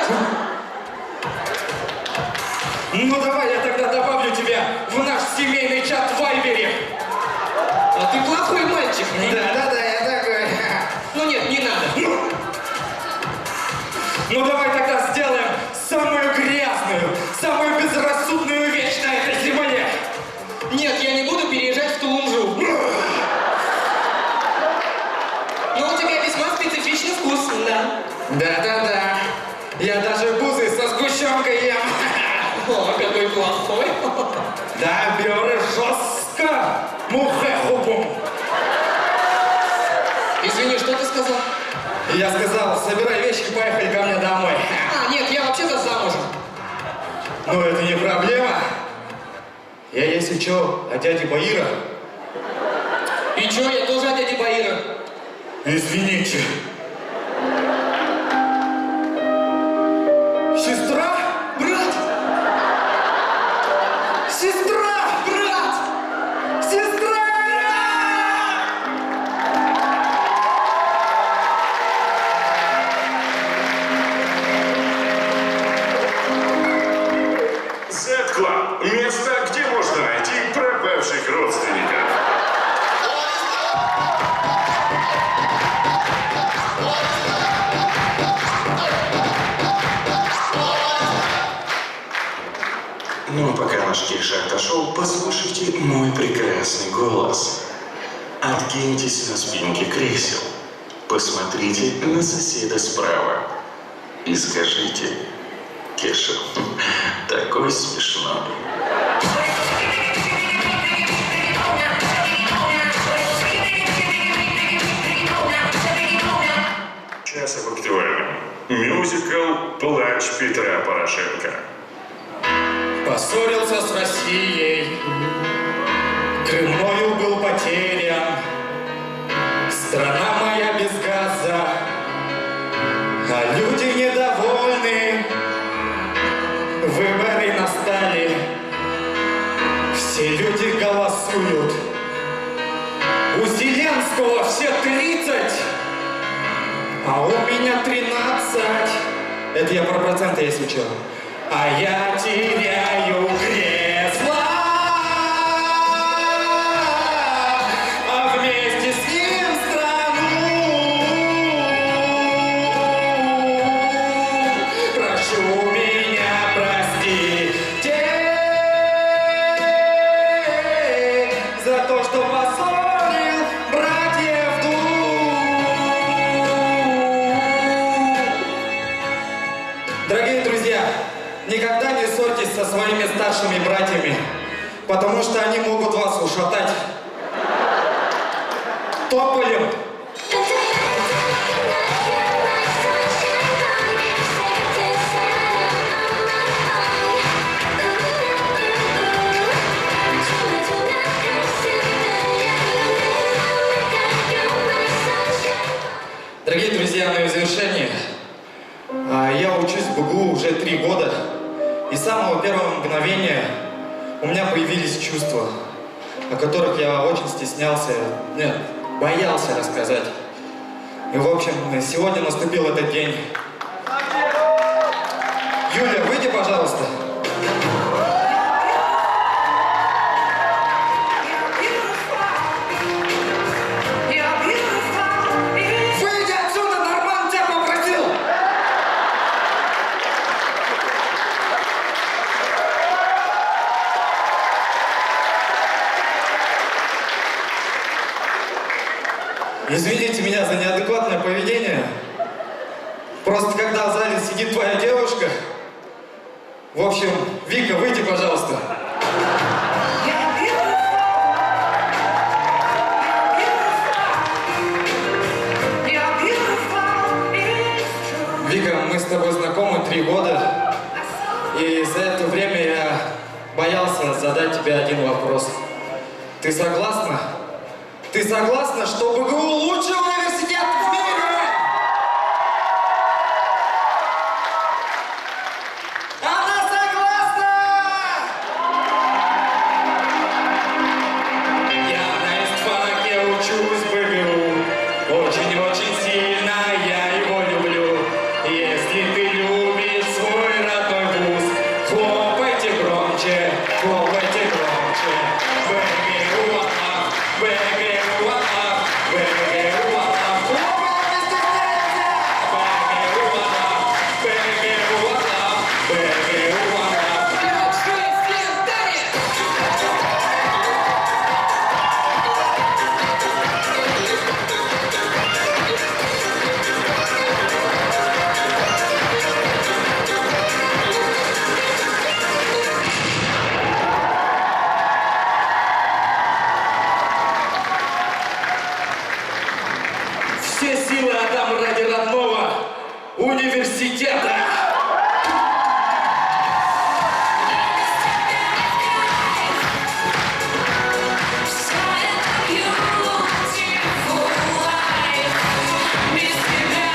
Ну давай я тогда добавлю тебя в наш семейный чат в Вайбере. А ты плохой мальчик, не? Да, я такой. Ну нет, не надо. Ну давай тогда сделаем самую грязную, самую безрассудную вещь на этой земле. Нет, я не буду переезжать в Тулунжу. Но у тебя весьма специфичный вкус, да. Да. Я даже бузы со сгущенкой ем. О, какой плохой. Да, бёры жестко. Мухэ-хупум. Извини, что ты сказал? Я сказал, собирай вещи и поехали ко мне домой. А, нет, я вообще-то замужем. Ну, это не проблема. Я, если чё, от дяди Баира. И чё, я тоже от дяди Баира. Извините. Сестра? Брат? Сестра! Брат! Сестра! Ну, пока наш Кеша отошел, послушайте мой прекрасный голос. Откиньтесь на спинки кресел, посмотрите на соседа справа и скажите: Кеша, такой смешной. Сейчас об актуальном. Мюзикл «Плач Петра Порошенко». Поссорился с Россией, Крым мною был потерян, страна моя без газа, а люди недовольны, выборы настали, все люди голосуют, у Зеленского все 30, а у меня 13. Это я про проценты, если что. А я теряю кресло, а вместе с ним страну. Прошу меня простите за то, что поссорил братьев дух. Дорогие друзья, никогда не ссорьтесь со своими старшими братьями, потому что они могут вас ушатать тополем. Дорогие друзья, на завершение. Я учусь в БГУ уже 3 года. И с самого первого мгновения у меня появились чувства, о которых я очень стеснялся, нет, боялся рассказать. И, в общем, сегодня наступил этот день. Юля, выйди, пожалуйста. Выйди отсюда, Норман тебя попросил! Извините меня за неадекватное поведение. Просто когда в зале сидит твоя девушка... В общем, Вика, выйди, пожалуйста. Вика, мы с тобой знакомы 3 года. И за это время я боялся задать тебе один вопрос. Ты согласна? Ты согласна, что БГУ лучший университет в мире? Она согласна! Я на истфаке учусь в БГУ. Очень-очень сильно я его люблю. Если ты любишь свой родной вуз, хлопайте громче, хлопайте громче. БГУ, БГУ, БГУ, все силы отдам ради родного университета. Без тебя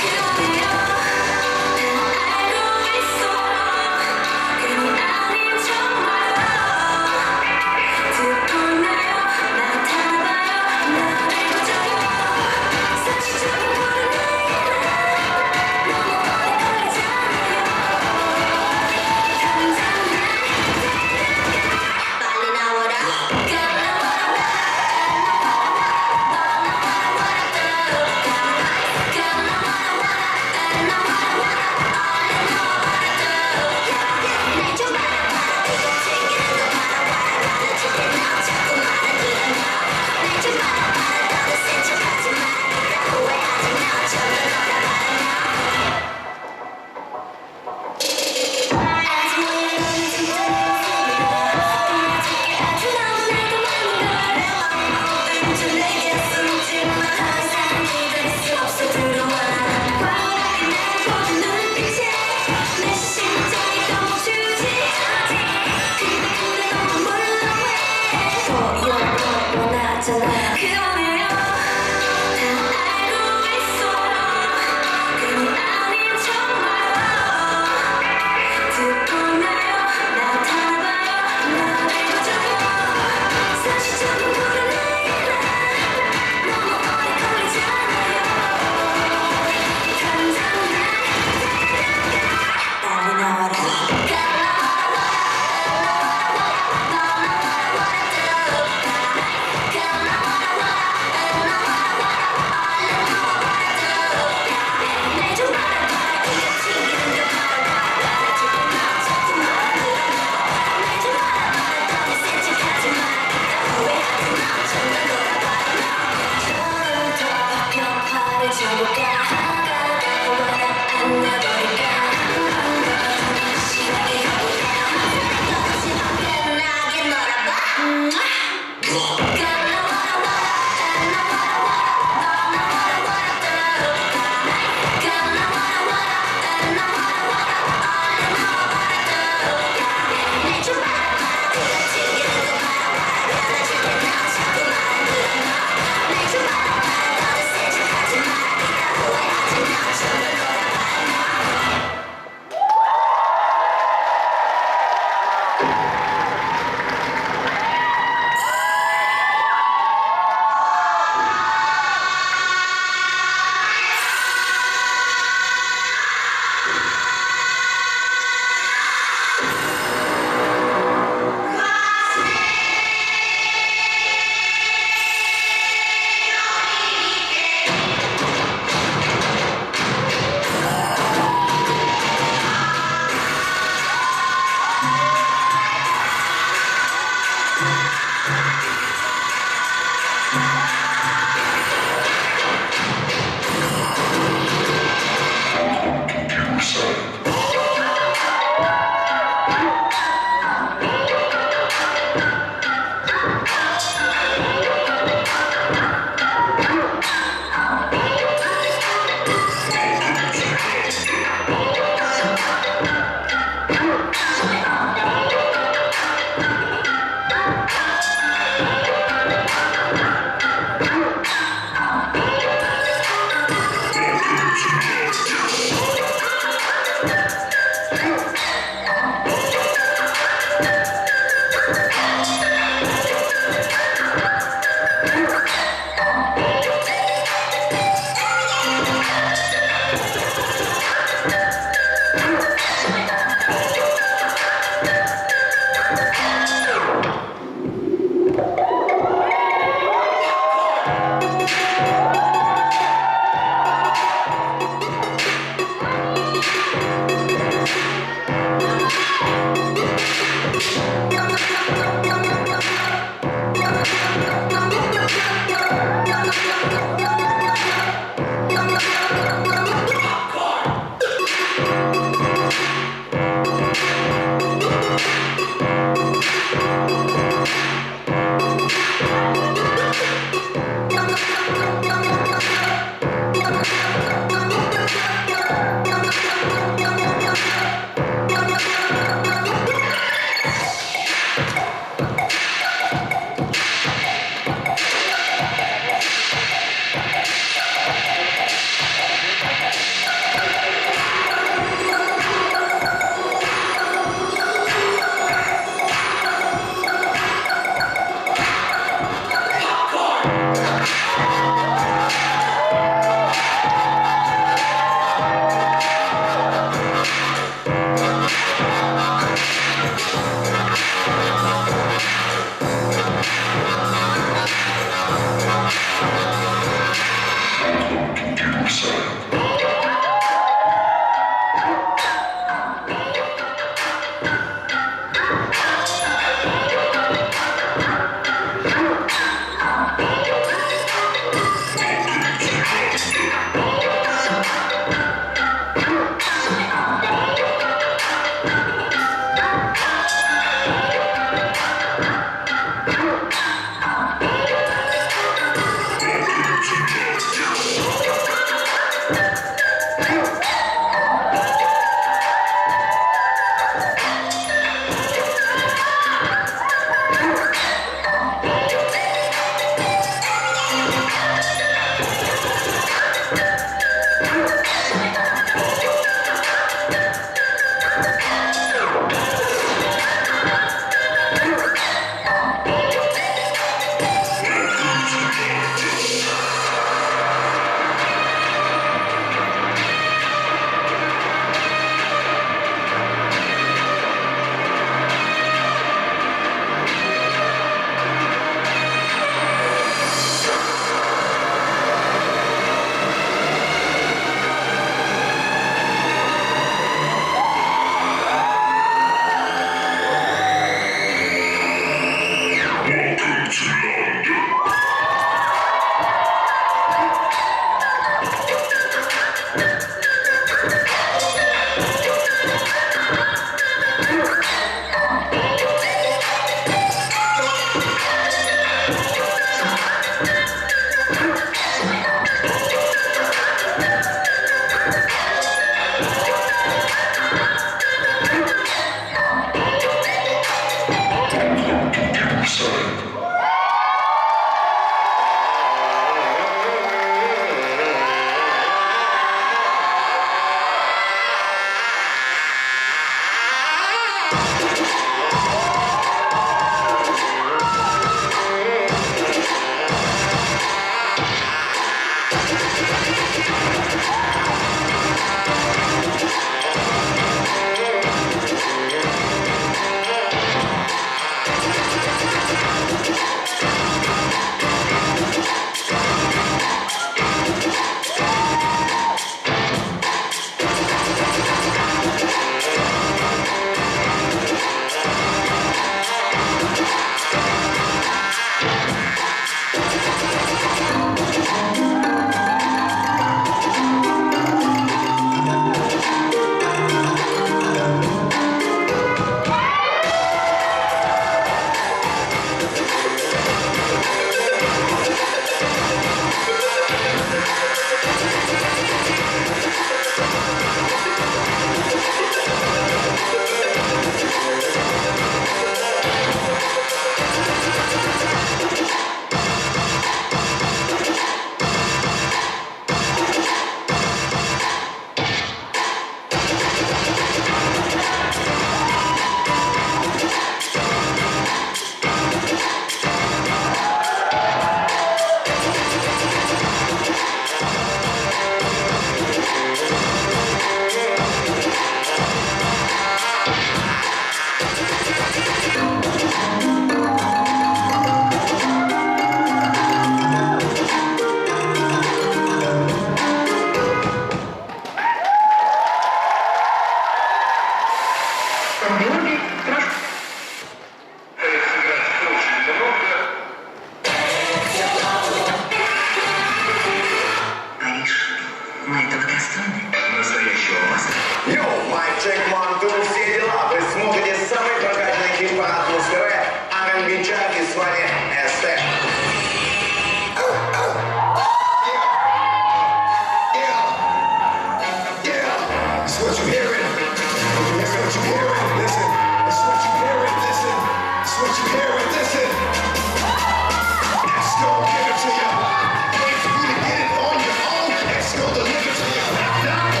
Let's go deliver to you. Now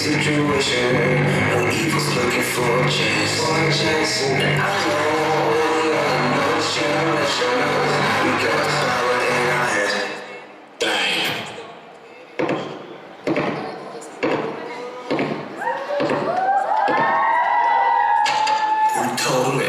situation. No evil's looking for a chance. And I know you're the most generation. We got the power in our heads. Bang. Who told me?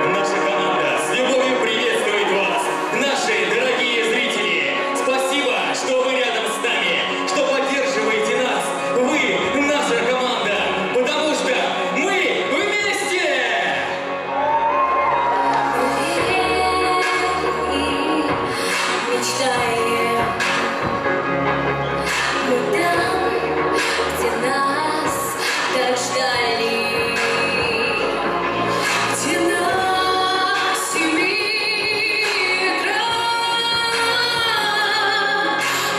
Наша команда с любовью приветствует вас, наши дорогие зрители. Спасибо, что вы рядом с нами, что поддерживаете нас. Вы наша команда, потому что мы вместе! Мечтаем мы там, где нас так ждали, где нас мира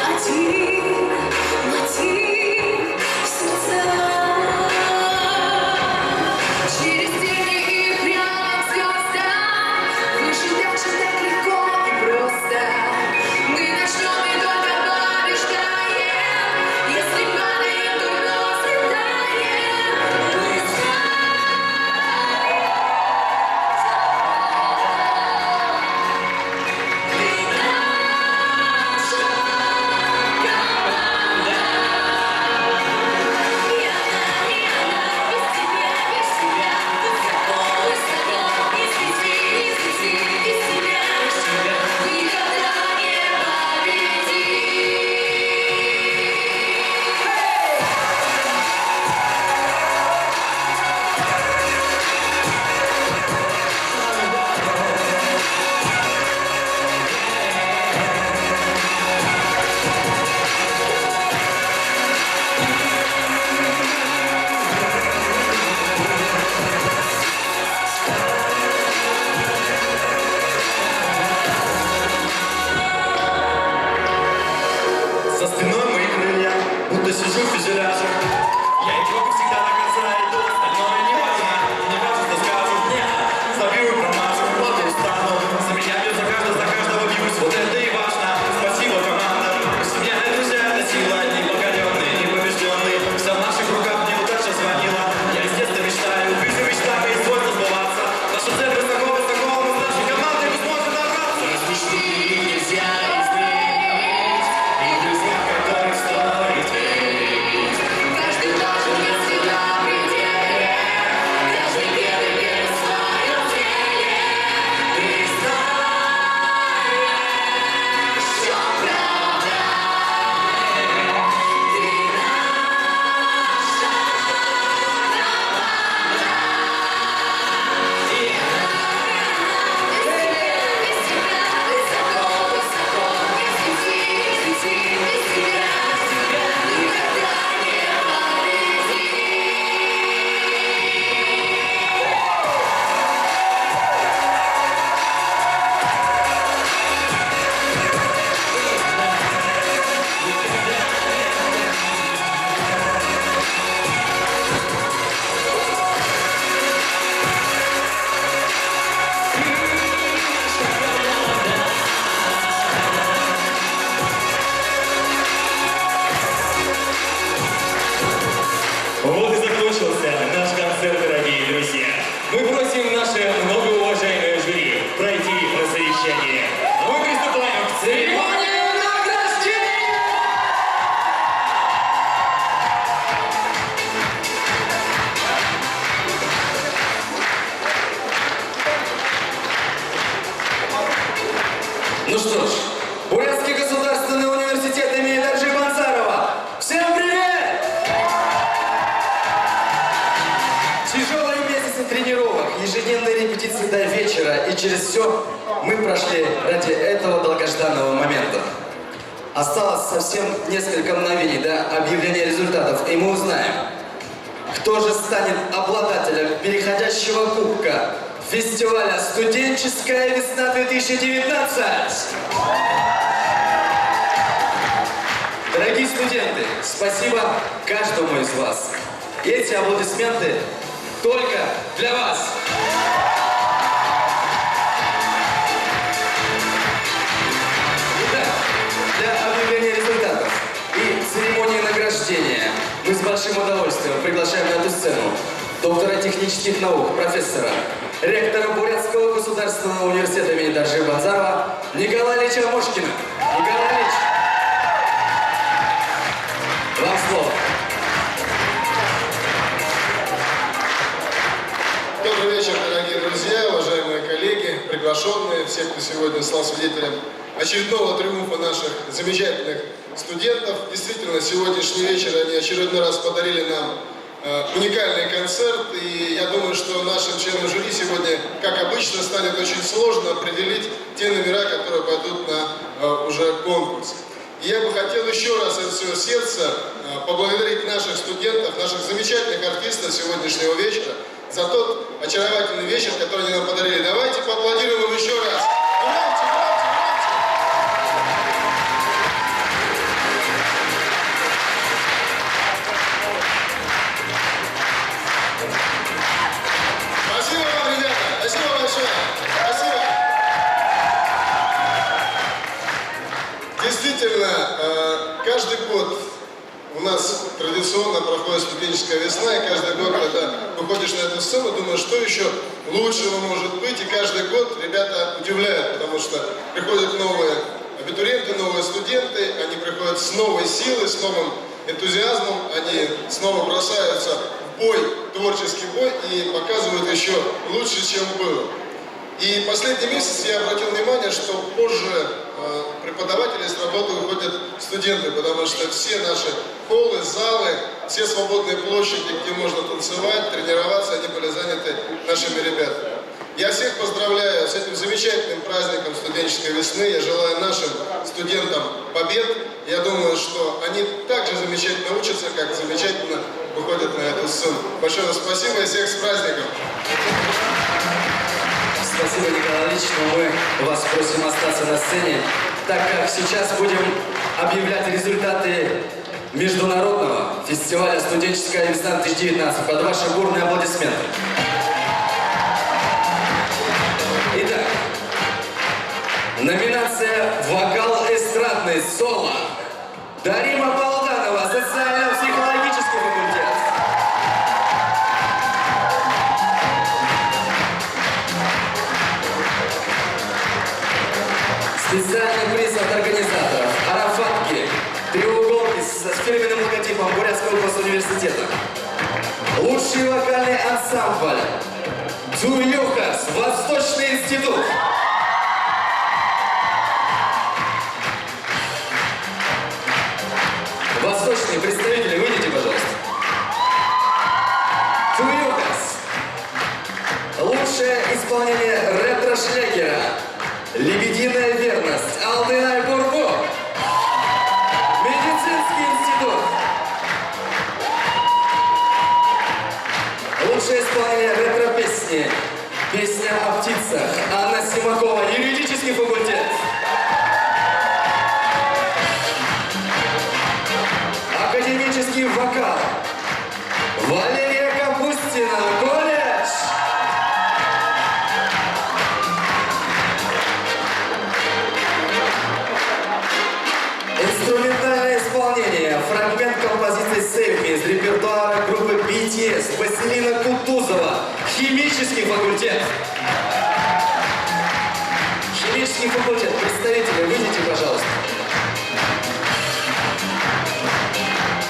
один мотив сердца. Через тени и прямо к звездам, выше дальше так легко и просто. Мы начнем и только побеждаем, если падаем, то вновь взлетаем. Мы За спиной мои крылья, будто сижу в фюзеляже. Я иду, как всегда, до конца иду, остальное не важно. Не важно, что скажут мне. Забью и промажу, вот и стану. За меня бьют, за каждого бьюсь, вот это и важно. Спасибо, команда. Семья и друзья, это сила, непокоренные, непобежденные. Вся в наших руках, мне удача звонила. Я из детства мечтаю, вижу мечтами и свойства сбываться. Наша цель высоко, высоко, мы с нашей командой мы сможем добраться. Мечты нельзя изменить, и друзья, которых стоит верить. каждый должен быть всегда в пределе, каждый белый верит в своем теле. Ты знаешь, что правда. Ты наша команда. И без тебя высоко, высоко, без пути, без тебя никогда не победить. Вот и закончился наш концерт, дорогие друзья. Мы просим наше многоуважаемое жюри пройти на совещание. А мы приступаем к церемонии награждения! Ну что ж, Бурятский государственный университет имени Таджи Бансарова. Всем привет! Тяжелые месяцы тренировок, ежедневные репетиции до вечера, и через все мы прошли ради этого долгожданного момента. Осталось совсем несколько мгновений до объявления результатов, и мы узнаем, кто же станет обладателем переходящего кубка фестиваля «Студенческая весна-2019». Дорогие студенты, спасибо каждому из вас. Эти аплодисменты только для вас. Итак, для объявления результатов и церемонии награждения мы с большим удовольствием приглашаем на эту сцену доктора технических наук, профессора, ректора Бурятского государственного университета имени Даржи Банзарова Николая Ильича Мошкина. Николай Ильич, вам слово. Добрый вечер, дорогие друзья, уважаемые коллеги, приглашенные, все, кто сегодня стал свидетелем очередного триумфа наших замечательных студентов. Действительно, сегодняшний вечер они очередной раз подарили нам уникальный концерт, и я думаю, что нашим членам жюри сегодня, как обычно, станет очень сложно определить те номера, которые пойдут на уже конкурс. И я бы хотел еще раз от всего сердца поблагодарить наших студентов, наших замечательных артистов сегодняшнего вечера за тот очаровательный вечер, который они нам подарили. Давайте поаплодируем им еще раз. Громче, громче, громче. Спасибо вам, ребята. Спасибо большое. Спасибо. Действительно, каждый год у нас традиционно проходит студенческая весна, и каждый год, когда выходишь на эту сцену, думаешь, что еще лучшего может быть, и каждый год ребята удивляют, потому что приходят новые абитуриенты, новые студенты, они приходят с новой силой, с новым энтузиазмом, они снова бросаются в бой, творческий бой, и показывают еще лучше, чем было. И последний месяц я обратил внимание, что позже преподаватели с работы выходят студенты, потому что все наши холлы, залы, все свободные площади, где можно танцевать, тренироваться, они были заняты нашими ребятами. Я всех поздравляю с этим замечательным праздником студенческой весны. Я желаю нашим студентам побед. Я думаю, что они так же замечательно учатся, как замечательно выходят на эту сцену. Большое спасибо и всех с праздником! Спасибо, Николай Ильич, но мы вас просим остаться на сцене, так как сейчас будем объявлять результаты международного фестиваля «Студенческая весна-2019». Под ваши бурные аплодисменты. Итак, номинация «Вокал эстрадный соло». Дарима Полданова, социально-психологический факультет. Специальный приз от организаторов «Арафатки», треуголки с фирменным логотипом Бурятского госуниверситета. Лучший вокальный ансамбль «Дзуюхас», Восточный институт. Восточные представители, выйдите, пожалуйста. «Дзуюхас». Лучшее исполнение ретро-шлягера «Лебединая верность», Алтынай Бурбу. Медицинский институт. Лучшее исполнение ретро-песни, песня о птицах, Анна Симакова, юридический факультет. Академический вокал, Валерия Капустина, колледж. Инструментальное исполнение, фрагмент композиции «Save Me» из репертуара группы BTS, Василина Кутузова, химический факультет. Химический факультет, представители, выйдите, пожалуйста.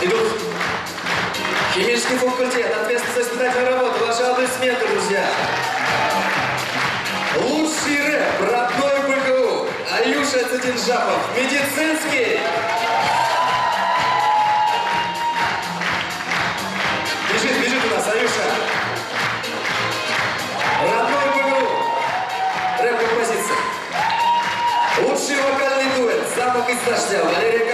Идут. Химический факультет, ответственность за испытательную работу, ваши аплодисменты, друзья. Лучший рэп, родной БГУ, Аюша Цитинжапов, медицинский. Бежит у нас Аюша. Родной БГУ, рэп-композиция. Лучший вокальный дуэт, запах из дождя, Валерия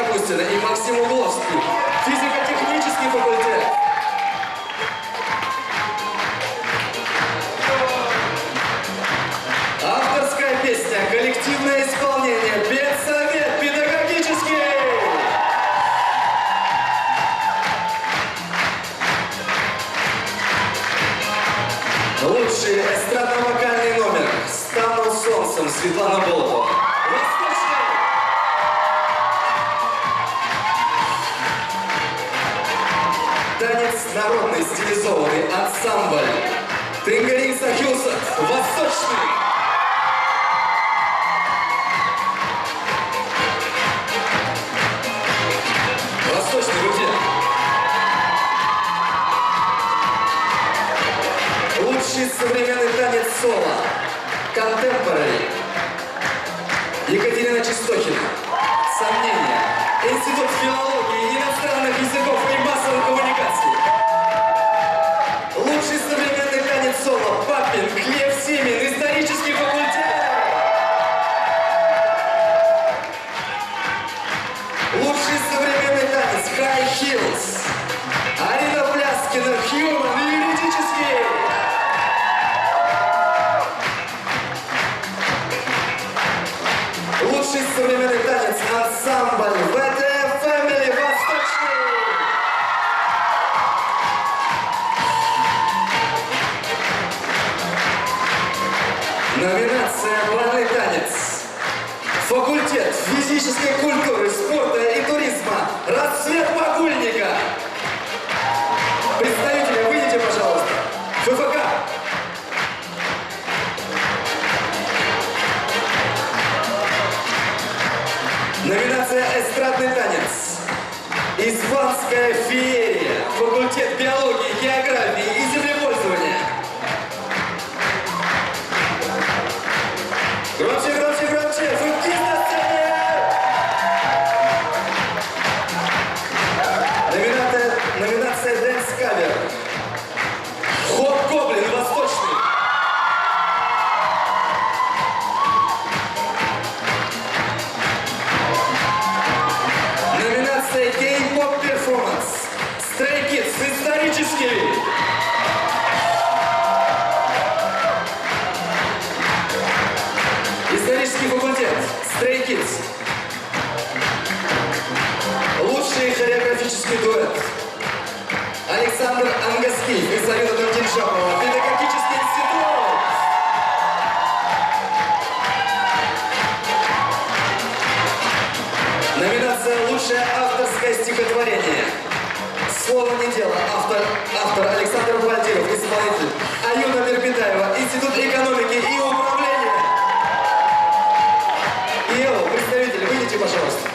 Лучший эстрадно-вокальный номер «Стану солнцем» Светлана Болотова. Восточный. Танец народный, стилизованный ансамбль Тынгарин Сахюсов. Восточный. Восточный, друзья. Лучший современный танец соло. Contemporary. Екатерина Чистохина. Сомнения. Институт филологии, иностранных языков и массовых коммуникаций. Лучший современный танец соло. Папин, Глеб Симин, исторический факультет. Лучший современный танец High Heels. Арина Пляскина, Human, юридический. Лучший современный танец ансамбль ВТФ Family Восточный. Номинация «Бальный танец». Факультет физической культуры, спорта и туризма. Расцвет Багульника. Представители, выйдите, пожалуйста. ФФК. Номинация «Эстрадный танец». Испанская феерия. Факультет биологии, географии и землепользования. Громче, громче, громче! Функис на сцене! Номинация «Дэнс Кавер». Хоб-Гоблин, Восточный. Номинация «Гей-поп перформанс». Stray Kids, исторический. Исторический факультет. Stray Kids. Лучший хореографический дуэт. Александр Ангаскиев и Савина Дурдиншапова. Педагогический институт. Номинация «Лучшее авторское стихотворение». «Слово не дело». Автор Александр Бальдиров, исполнитель. Аюна Мербедаева, Институт экономики и управления. ИЭО, представители, выйдите, пожалуйста.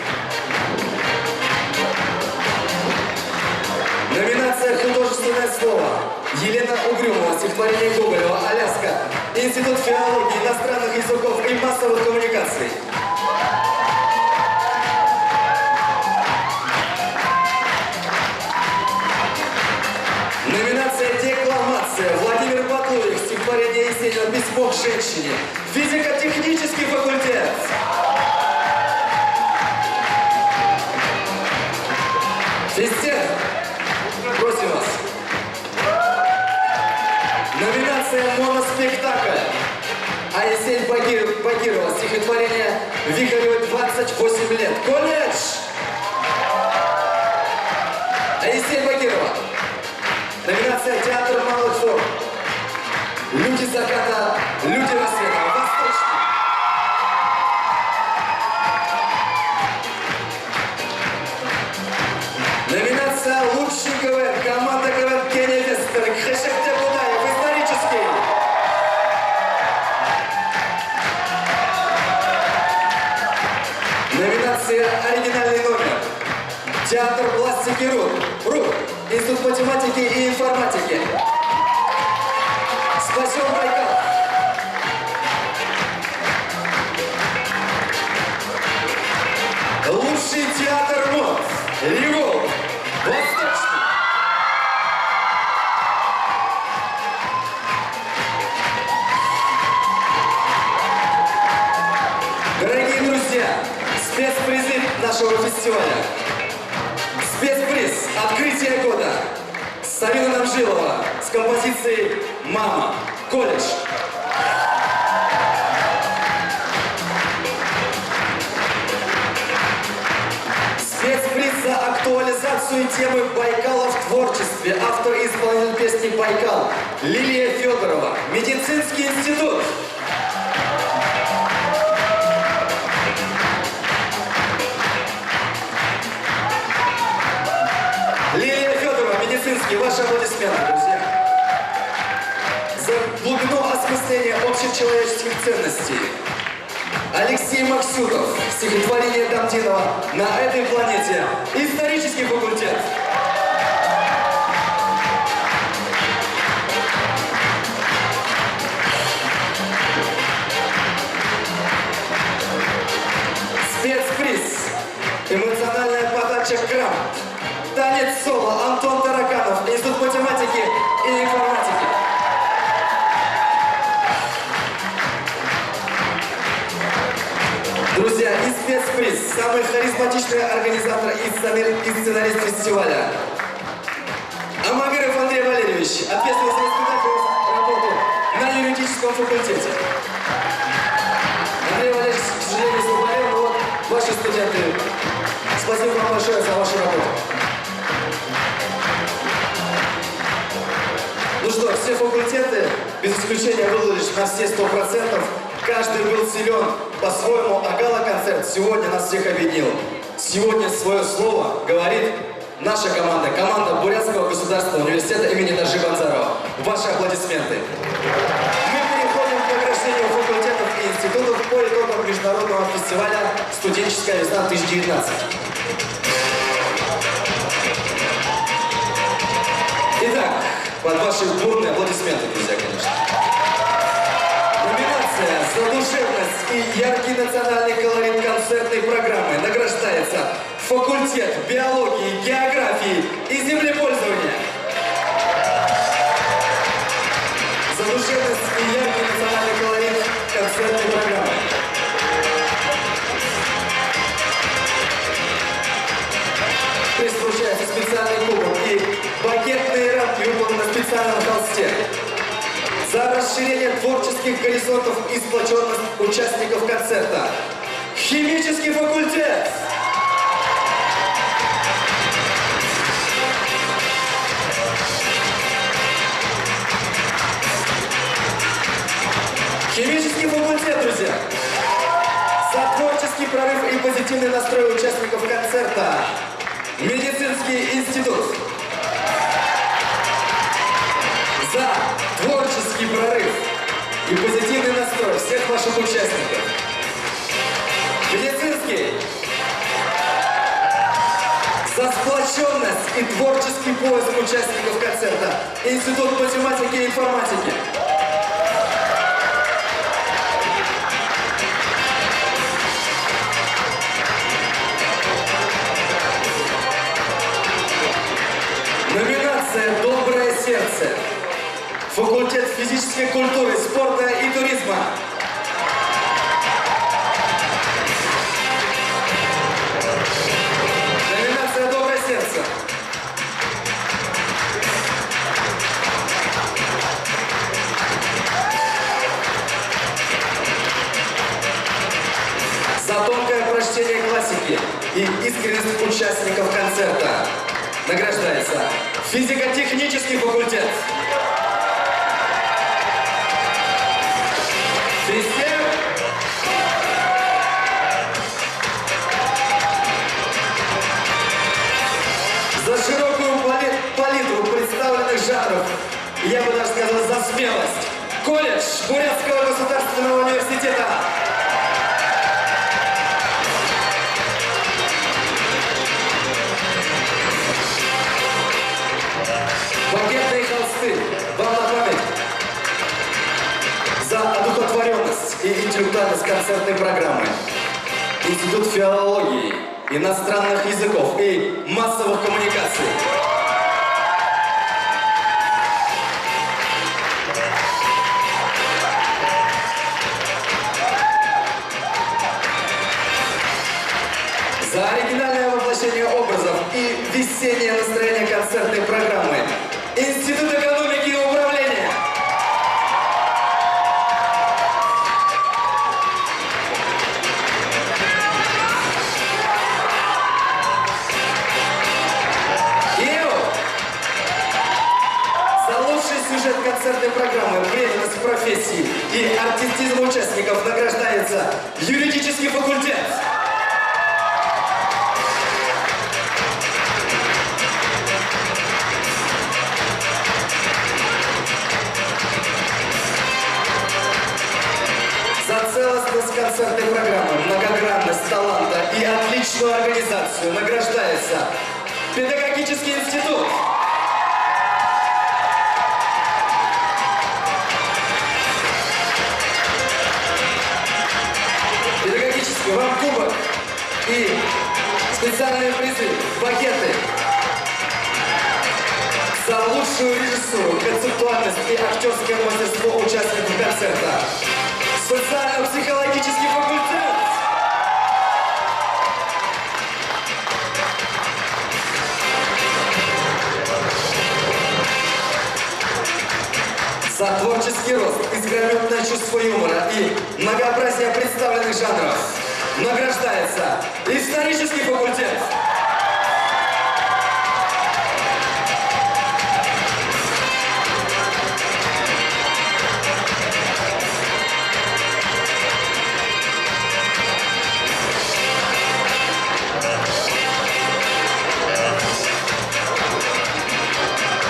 Номинация «Художественное слово». Елена Угрюмова, стихотворение Гоголева, Аляска. Институт филологии, иностранных языков и массовых коммуникаций. Номинация «Декламация». Владимир Батуев, стихотворение Есенина «Письмо к женщине». Физико-технический факультет. Физтех. Просим вас. Номинация «Моноспектакль». А Есень Багирова, стихотворение Вихаревой 28 лет. Колледж. А Есень Багирова. Номинация «Театр малых форм». Люди заката, люди рассвета. Восточный. Номинация «Лучший КВН». Команда КВН Кенни Вестерк. Хешехте Будаев. Исторический. Номинация «Оригинальный номер». Театр пластики РУК. Институт математики и информатики. Спасен Байкал. Лучший театр мод. Львов. Восточный. Дорогие друзья, спецпризы нашего фестиваля. Спецприз «Открытие года». Савина Намжилова с композицией «Мама». Колледж. Спецприз за актуализацию информацию и темы Байкала в творчестве. Автор и исполнитель песни «Байкал» Лилия Федорова. Медицинский институт. Лилия Федорова, медицинский. Ваши аплодисменты, друзья. За глубину осмысления общечеловеческих ценностей. Алексей Максютов, стихотворение Дамдинова «На этой планете». Исторический факультет. Спецприз. Эмоциональная подача грамм. Танец соло. Антон Тараканов. Институт математики и информатики. Друзья, и спецприз. Самый харизматичный организатор и сценарист фестиваля. Амагиров Андрей Валерьевич, ответственный за воспитательную работу на юридическом факультете. Андрей Валерьевич, к сожалению, заболел, но вот ваши студенты. Спасибо вам большое за вашу работу. Ну что, все факультеты, без исключения, выложились на все 100%. Каждый был силен по-своему, а гала-концерт сегодня нас всех объединил. Сегодня свое слово говорит наша команда, команда Бурятского государственного университета имени Нажиба Анзарова. Ваши аплодисменты. Мы переходим к награждению факультетов и институтов по итогам международного фестиваля «Студенческая весна-2019». Итак, под ваши бурные аплодисменты, друзья, конечно. Номинация «За душевность и яркий национальный колорит концертной программы» награждается факультет биологии, географии и землепользования. За душевность и яркий национальный колорит концертной программы. Присвящается специальный кубок и пакетные рамки выполнены на специальном холсте. За расширение творческих горизонтов и сплоченность участников концерта. Химический факультет! Химический факультет, друзья! За творческий прорыв и позитивный настрой участников концерта. Медицинский институт. За творческий прорыв и позитивный настрой всех ваших участников. Медицинский. За сплоченность и творческий поиск участников концерта. Институт математики и информатики. Номинация «Доброе сердце». Факультет физической культуры, спорта и туризма. Номинация «Доброе сердце». За тонкое прочтение классики и искренность участников концерта награждается физико-технический факультет. Систем. За широкую палитру представленных жанров, я бы даже сказал, за смелость. Колледж Бурятского государственного университета. Пакетные холсты. Вам на память. За одухотворенность и интеллектуальность концертной программы. Институт филологии, иностранных языков и массовых коммуникаций. За оригинальное воплощение образов и весеннее настроение концертной программы. Институт экономики и управления. концертной программы «Преданность профессии» и артистизм участников награждается юридический факультет. За целостность концертной программы, многогранность таланта и отличную организацию награждается Педагогический институт. Педагогический вам кубок и специальные призы, пакеты за лучшую режиссуру, концептуальность и актерское мастерство участников концерта. Социально-психологический факультет. За творческий рост, искрометное чувство юмора и многообразие представленных жанров награждается исторический факультет.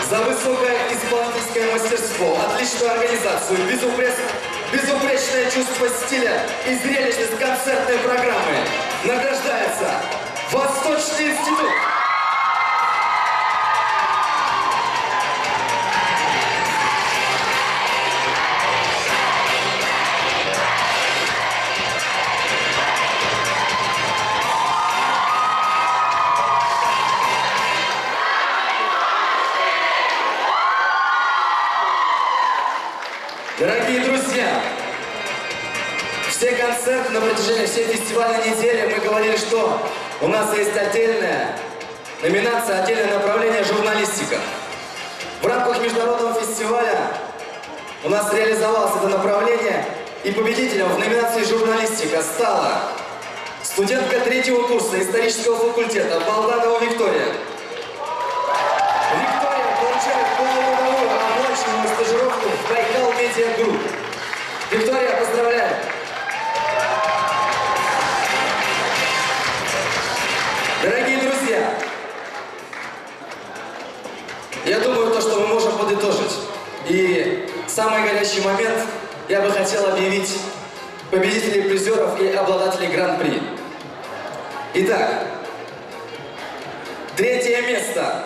За высокое исполнительское мастерство, отличную организацию, безупречное чувство стиля и зрелищность концертной программы награждается Восточный институт. Дорогие друзья, все концерты на протяжении всей фестивальной недели мы говорили, что у нас есть отдельная номинация, отдельное направление журналистика. В рамках международного фестиваля у нас реализовалось это направление, и победителем в номинации журналистика стала студентка 3-го курса исторического факультета Болданова Виктория. Виктория получает полугодовую оплачиваемую стажировку в Байкал Медиа Групп. Виктория, поздравляю! Дорогие друзья, я думаю, то, что мы можем подытожить. И самый горячий момент я бы хотел объявить победителей призеров и обладателей гран-при. Итак, 3-е место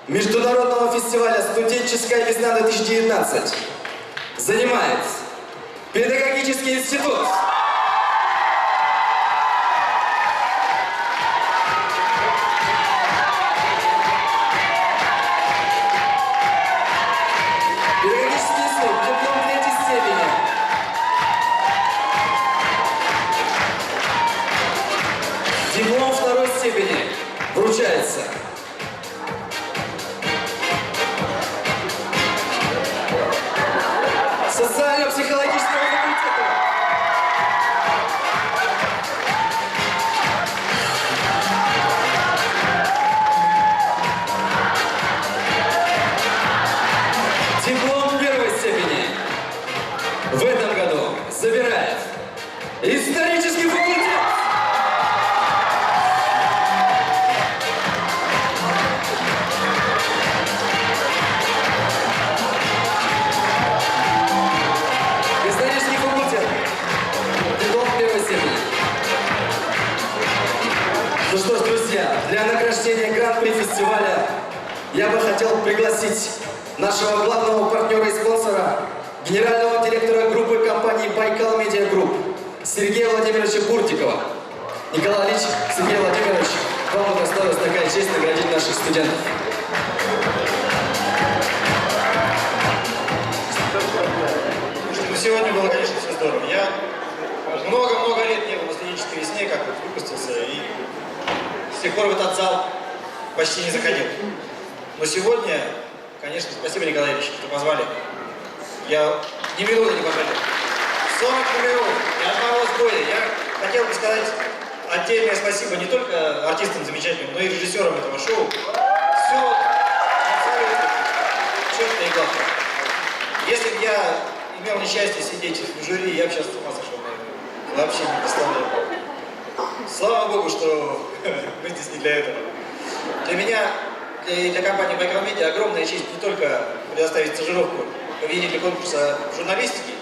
Международного фестиваля «Студенческая весна-2019» занимает Педагогический институт. Педагогический институт, диплом 3-й степени. Диплом 2-й степени вручается социально-психологического факультета. Диплом 1-й степени в этом году забирает исторический факультет. Исторический факультет. Диплом 1-й степени. Ну что ж, друзья, для награждения гран-при фестиваля я бы хотел пригласить нашего главного партнера и спонсора, генерального директора группы компании «Байкал Медиа Групп» Сергея Владимировича Бурдикова. Николай Ильич, Сергей Владимирович, вам предоставилась такая честь наградить наших студентов. Ну, сегодня было, конечно, все здорово. Я много-много лет не был на студенческой весне, как вот выпустился, и с тех пор в этот зал почти не заходил. Но сегодня, конечно, спасибо, Николай Ильич, что позвали. Я ни минуты не потратил. 40 номеров, ни одного сбоя. Я хотел бы сказать отдельное спасибо не только артистам замечательным, но и режиссерам этого шоу. Все абсолютно четко и гладко. я имел несчастье сидеть в жюри, я бы сейчас с ума сошел, наверное. Вообще не представляю. Слава Богу, что мы здесь не для этого. Для меня, для компании Байкал Медиа огромная честь не только предоставить стажировку победителя конкурса журналистики,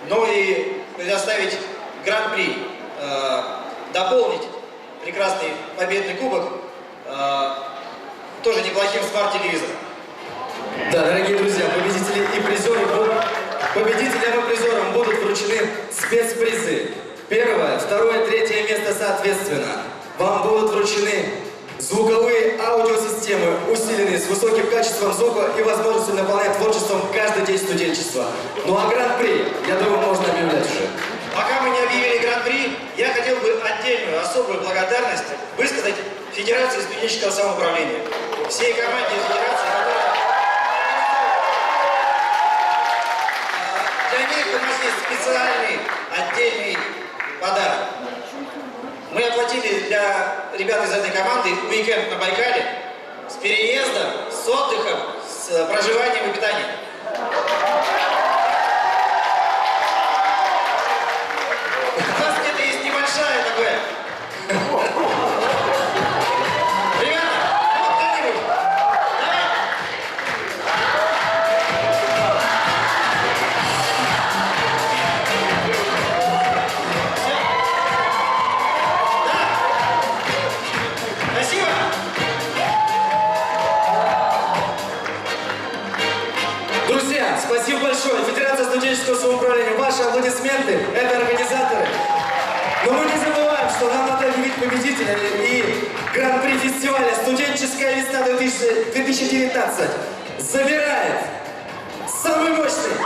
но и предоставить гран-при, дополнить прекрасный победный кубок тоже неплохим смарт-телевизором. Да, дорогие друзья, победители и призеры победителям и призерам будут вручены спецпризы. Первое, второе, третье место соответственно. Вам будут вручены звуковые аудиосистемы, усиленные с высоким качеством звука и возможностью наполнять творчеством каждый день студенчества. Ну а гран-при, я думаю, можно объявлять уже. Пока мы не объявили гран-при, я хотел бы отдельную, особую благодарность высказать Федерации студенческого самоуправления. Всей команде Федерации, которая... Для них у нас есть специальный, отдельный подарок. Мы оплатили для ребят из этой команды уикенд на Байкале с переездом, с отдыхом, с проживанием и питанием. У нас где-то есть небольшая такое. Ребята, вот кто-нибудь. Спасибо. Друзья, спасибо большое. Федерация студенческого самоуправления. Ваши аплодисменты – это организаторы. Но мы не забываем, что нам надо объявить победителя и гран-при фестиваля «Студенческая весна 2019» забирает самый мощный